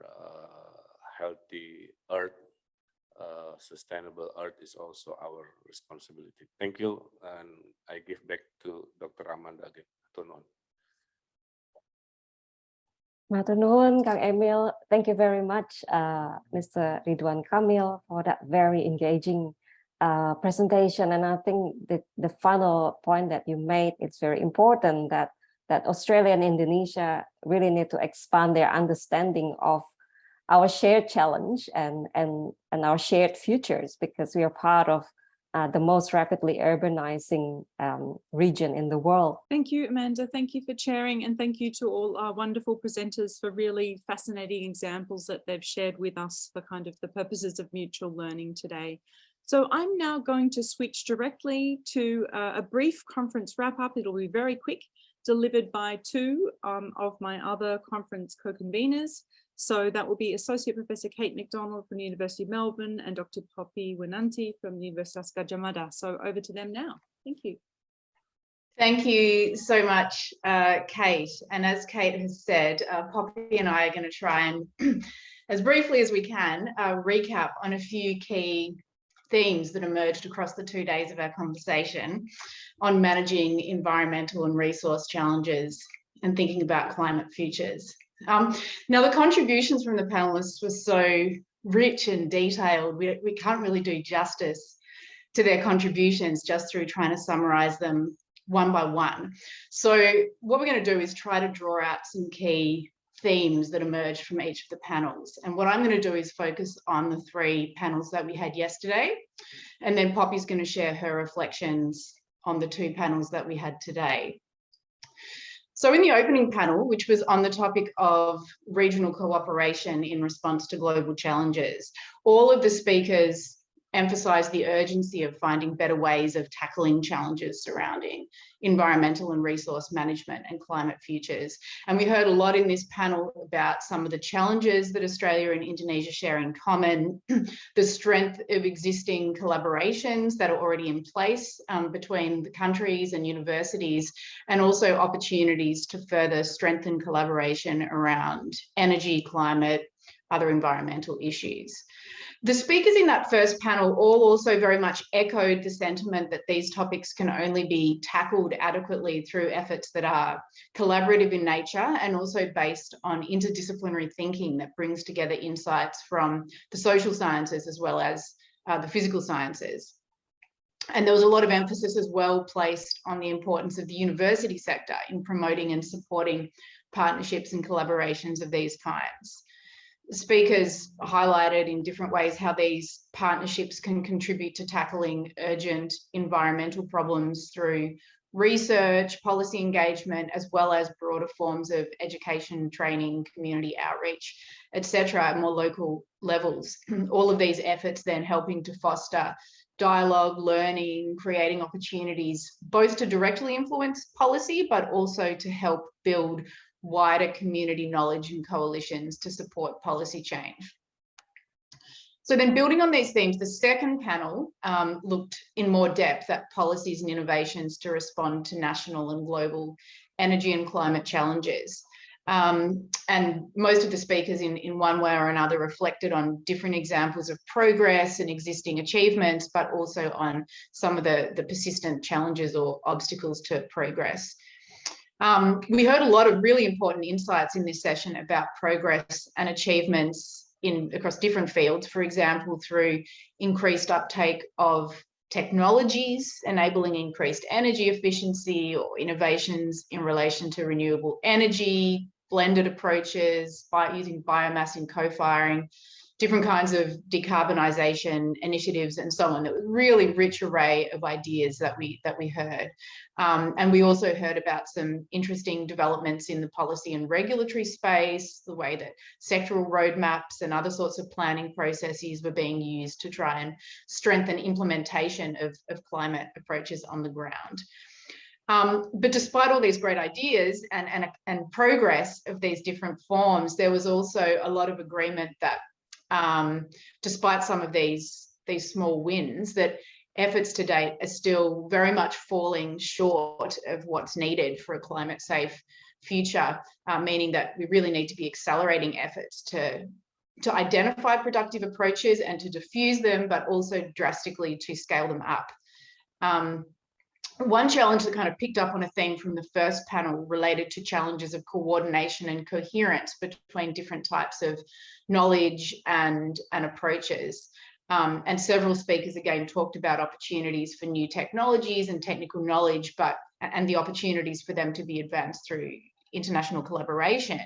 Speaker 8: healthy earth, sustainable earth is also our responsibility. Thank you, and I give back to Dr. Amanda again.
Speaker 2: Matur nuwun, Kang Emil. Thank you very much, Mr. Ridwan Kamil, for that very engaging presentation. And I think that the final point that you made, it's very important that Australia and Indonesia really need to expand their understanding of our shared challenge and our shared futures, because we are part of the most rapidly urbanizing region in the world.
Speaker 1: Thank you, Amanda. Thank you for chairing, and thank you to all our wonderful presenters for really fascinating examples that they've shared with us for kind of the purposes of mutual learning today. So I'm now going to switch directly to a brief conference wrap-up. It'll be very quick, delivered by two of my other conference co-conveners. So that will be Associate Professor Kate McDonald from the University of Melbourne and Dr. Poppy Winanti from the Universitas Gadjah Mada. So over to them now. Thank you.
Speaker 9: Thank you so much, Kate. And as Kate has said, Poppy and I are going to try and, as briefly as we can, recap on a few key themes that emerged across the 2 days of our conversation on managing environmental and resource challenges and thinking about climate futures. Now, the contributions from the panelists were so rich and detailed, we can't really do justice to their contributions just through trying to summarize them one by one. So what we're going to do is try to draw out some key themes that emerged from each of the panels. And what I'm going to do is focus on the 3 panels that we had yesterday. And then Poppy's going to share her reflections on the 2 panels that we had today. So in the opening panel, which was on the topic of regional cooperation in response to global challenges, all of the speakers emphasised the urgency of finding better ways of tackling challenges surrounding environmental and resource management and climate futures. And we heard a lot in this panel about some of the challenges that Australia and Indonesia share in common, the strength of existing collaborations that are already in place between the countries and universities, and also opportunities to further strengthen collaboration around energy, climate, other environmental issues. The speakers in that first panel all also very much echoed the sentiment that these topics can only be tackled adequately through efforts that are collaborative in nature and also based on interdisciplinary thinking that brings together insights from the social sciences as well as the physical sciences. And there was a lot of emphasis as well placed on the importance of the university sector in promoting and supporting partnerships and collaborations of these kinds. Speakers highlighted in different ways how these partnerships can contribute to tackling urgent environmental problems through research, policy engagement, as well as broader forms of education, training, community outreach, etc., at more local levels. All of these efforts then helping to foster dialogue, learning, creating opportunities, both to directly influence policy, but also to help build wider community knowledge and coalitions to support policy change. So then building on these themes, the second panel looked in more depth at policies and innovations to respond to national and global energy and climate challenges. And most of the speakers in one way or another reflected on different examples of progress and existing achievements, but also on some of the persistent challenges or obstacles to progress. We heard a lot of really important insights in this session about progress and achievements across different fields, for example, through increased uptake of technologies enabling increased energy efficiency or innovations in relation to renewable energy, blended approaches, using biomass in co-firing, different kinds of decarbonisation initiatives and so on. It was a really rich array of ideas that we heard. And we also heard about some interesting developments in the policy and regulatory space, the way that sectoral roadmaps and other sorts of planning processes were being used to try and strengthen implementation of climate approaches on the ground. But despite all these great ideas and progress of these different forms, there was also a lot of agreement that despite some of these small wins, that efforts to date are still very much falling short of what's needed for a climate safe future, meaning that we really need to be accelerating efforts to identify productive approaches and to diffuse them, but also drastically to scale them up. One challenge that kind of picked up on a theme from the first panel related to challenges of coordination and coherence between different types of knowledge and approaches. And several speakers again talked about opportunities for new technologies and technical knowledge, and the opportunities for them to be advanced through international collaboration,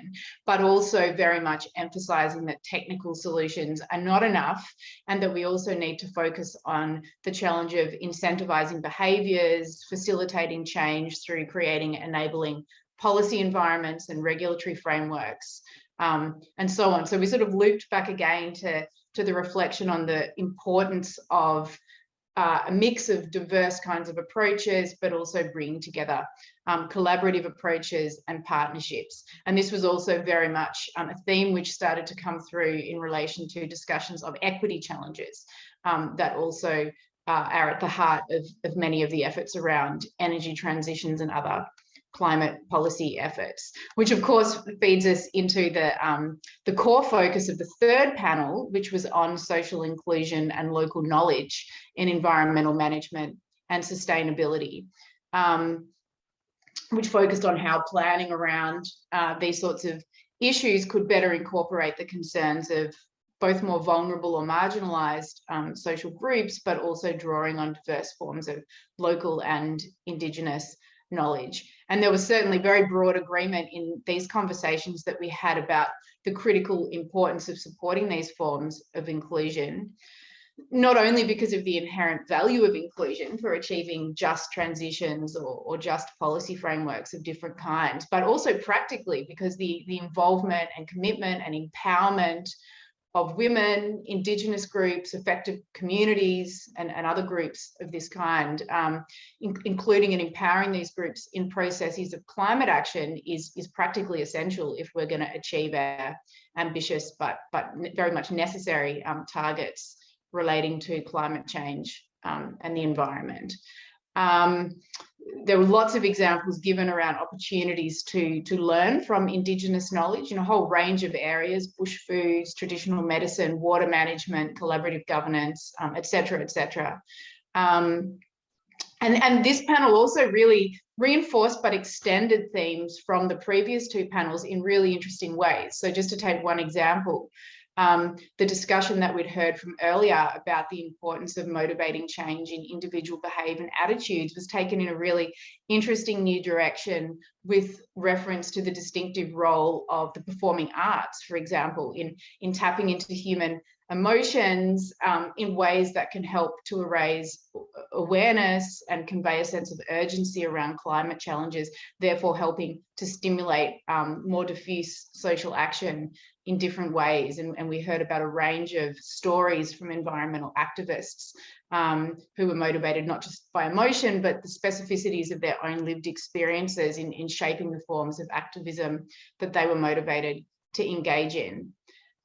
Speaker 9: but also very much emphasising that technical solutions are not enough, and that we also need to focus on the challenge of incentivising behaviours, facilitating change through creating enabling policy environments and regulatory frameworks, and so on. So we sort of looped back again to the reflection on the importance of a mix of diverse kinds of approaches, but also bringing together collaborative approaches and partnerships. And this was also very much a theme which started to come through in relation to discussions of equity challenges that also are at the heart of many of the efforts around energy transitions and other climate policy efforts, which of course feeds us into the core focus of the third panel, which was on social inclusion and local knowledge in environmental management and sustainability, which focused on how planning around these sorts of issues could better incorporate the concerns of both more vulnerable or marginalised social groups, but also drawing on diverse forms of local and Indigenous knowledge. And there was certainly very broad agreement in these conversations that we had about the critical importance of supporting these forms of inclusion. not only because of the inherent value of inclusion for achieving just transitions or just policy frameworks of different kinds, but also practically because the involvement and commitment and empowerment of women, Indigenous groups, affected communities, and other groups of this kind, including and empowering these groups in processes of climate action is practically essential if we're going to achieve our ambitious but very much necessary targets relating to climate change and the environment. There were lots of examples given around opportunities to learn from Indigenous knowledge in a whole range of areas: bush foods, traditional medicine, water management, collaborative governance, et cetera, et cetera. And this panel also really reinforced but extended themes from the previous two panels in really interesting ways. So just to take one example, the discussion that we'd heard from earlier about the importance of motivating change in individual behaviour and attitudes was taken in a really interesting new direction with reference to the distinctive role of the performing arts, for example, in tapping into human emotions in ways that can help to raise awareness and convey a sense of urgency around climate challenges, therefore helping to stimulate more diffuse social action in different ways. And we heard about a range of stories from environmental activists who were motivated not just by emotion, but the specificities of their own lived experiences in shaping the forms of activism that they were motivated to engage in.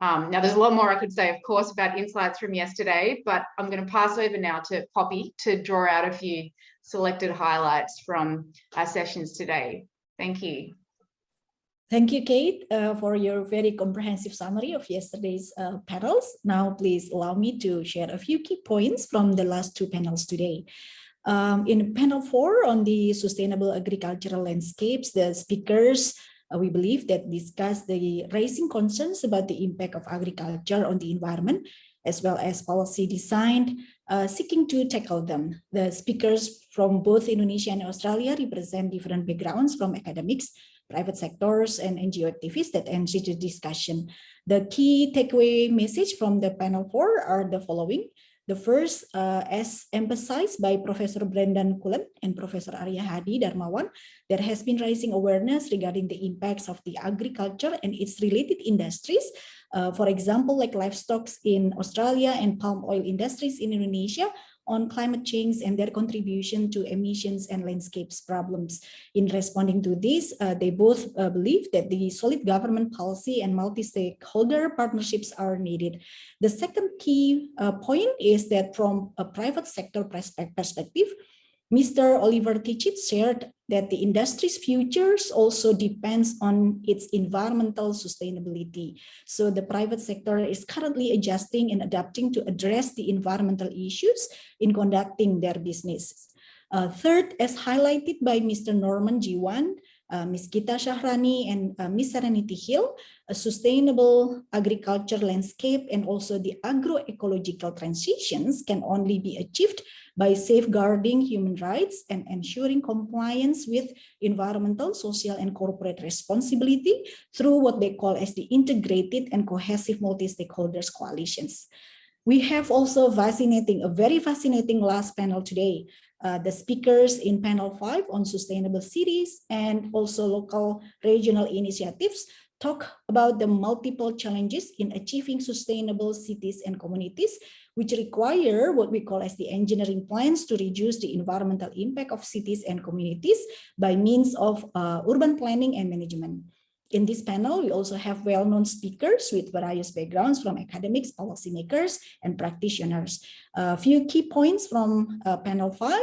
Speaker 9: Now, there's a lot more I could say, of course, about insights from yesterday, but I'm going to pass over now to Poppy to draw out a few selected highlights from our sessions today. Thank you.
Speaker 10: Thank you, Kate, for your very comprehensive summary of yesterday's panels. Now, please allow me to share a few key points from the last two panels today. In panel 4 on the sustainable agricultural landscapes, the speakers we believe that discuss the raising concerns about the impact of agriculture on the environment, as well as policy design, seeking to tackle them. The speakers from both Indonesia and Australia represent different backgrounds from academics, private sectors, and NGO activists that enrich the discussion. The key takeaway message from the panel 4 are the following. The first, as emphasized by Professor Brendan Cullen and Professor Arya Hadi Darmawan, there has been rising awareness regarding the impacts of the agriculture and its related industries. For example, like livestock in Australia and palm oil industries in Indonesia, on climate change and their contribution to emissions and landscapes problems. In responding to this, they both believe that the solid government policy and multi-stakeholder partnerships are needed. The second key point is that from a private sector perspective, Mr. Oliver Tichet shared that the industry's futures also depends on its environmental sustainability. So the private sector is currently adjusting and adapting to address the environmental issues in conducting their business. Third, as highlighted by Mr. Norman Jiwan, Ms. Gita Shahrani, and Ms. Serenity Hill, a sustainable agriculture landscape and also the agroecological transitions can only be achieved by safeguarding human rights and ensuring compliance with environmental, social, and corporate responsibility through what they call as the integrated and cohesive multi-stakeholders coalitions. We have also a very fascinating last panel today. The speakers in panel 5 on sustainable cities and also local regional initiatives talk about the multiple challenges in achieving sustainable cities and communities, which require what we call as the engineering plans to reduce the environmental impact of cities and communities by means of urban planning and management. In this panel, we also have well-known speakers with various backgrounds from academics, policymakers, and practitioners. A few key points from panel 5.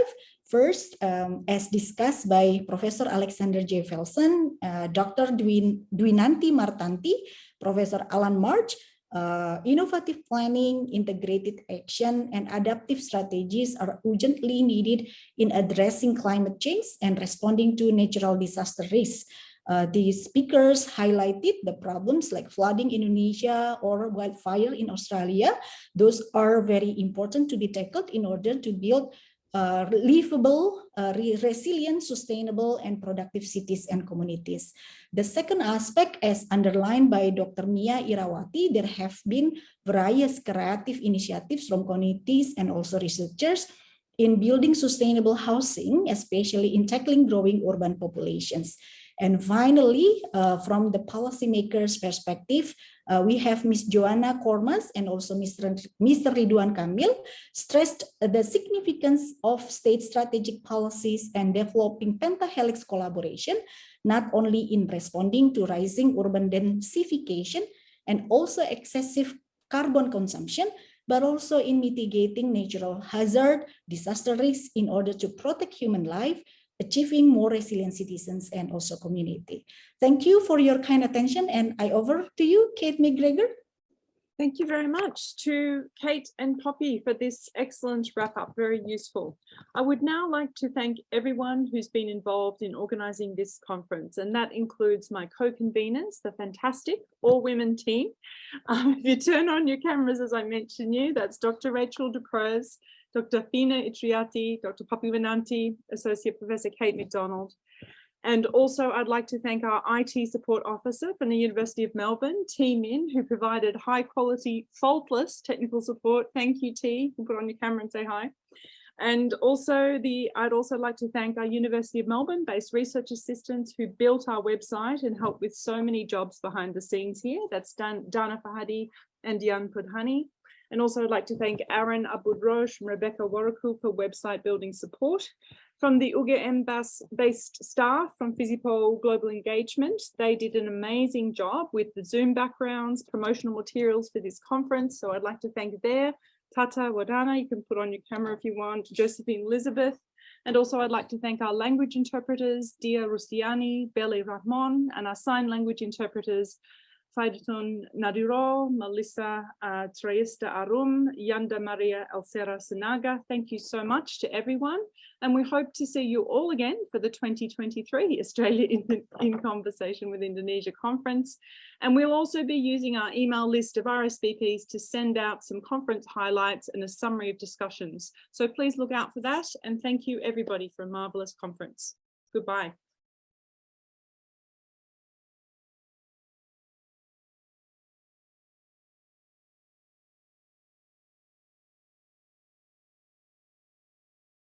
Speaker 10: First, as discussed by Professor Alexander J. Felsen, Dr. Dwinanti Martanti, Professor Alan March, innovative planning, integrated action, and adaptive strategies are urgently needed in addressing climate change and responding to natural disaster risks. The speakers highlighted the problems like flooding in Indonesia or wildfire in Australia. Those are very important to be tackled in order to build livable, resilient, sustainable, and productive cities and communities. The second aspect, as underlined by Dr. Mia Irawati, there have been various creative initiatives from communities and also researchers in building sustainable housing, especially in tackling growing urban populations. And finally, from the policymakers' perspective, we have Ms. Joanna Kormas and also Mr. Ridwan Kamil stressed the significance of state strategic policies and developing pentahelix collaboration, not only in responding to rising urban densification and also excessive carbon consumption, but also in mitigating natural hazard, disaster risks in order to protect human life, achieving more resilient citizens and also community. Thank you for your kind attention, and I over to you, Kate McGregor.
Speaker 1: Thank you very much to Kate and Poppy for this excellent wrap up, very useful. I would now like to thank everyone who's been involved in organising this conference, and that includes my co-conveners, the fantastic all-women team. If you turn on your cameras as I mentioned you, that's Dr. Rachel DeCruz, Dr. Fina Itriati, Dr. Poppy Venanti, Associate Professor Kate McDonald. And also I'd like to thank our IT support officer from the University of Melbourne, T Min, who provided high quality, faultless technical support. Thank you, T. You can put on your camera and say hi. And also I'd also like to thank our University of Melbourne based research assistants who built our website and helped with so many jobs behind the scenes here. That's Dana Fahadi and Dian Pudhani. And also I'd like to thank Aaron Abudrosh and Rebecca Warriku for website building support. From the UGM-based staff from Physipol Global Engagement, they did an amazing job with the Zoom backgrounds, promotional materials for this conference. So I'd like to thank their Tata Wadana, you can put on your camera if you want, Josephine Elizabeth. And also I'd like to thank our language interpreters, Dia Rustiani, Beli Rahman, and our sign language interpreters, Faidatun Nadiro, Melissa Traista Arum, Yanda Maria Elsera Sinaga. Thank you so much to everyone. And we hope to see you all again for the 2023 Australia in Conversation with Indonesia conference. And we'll also be using our email list of RSVPs to send out some conference highlights and a summary of discussions. So please look out for that. And thank you everybody for a marvelous conference. Goodbye.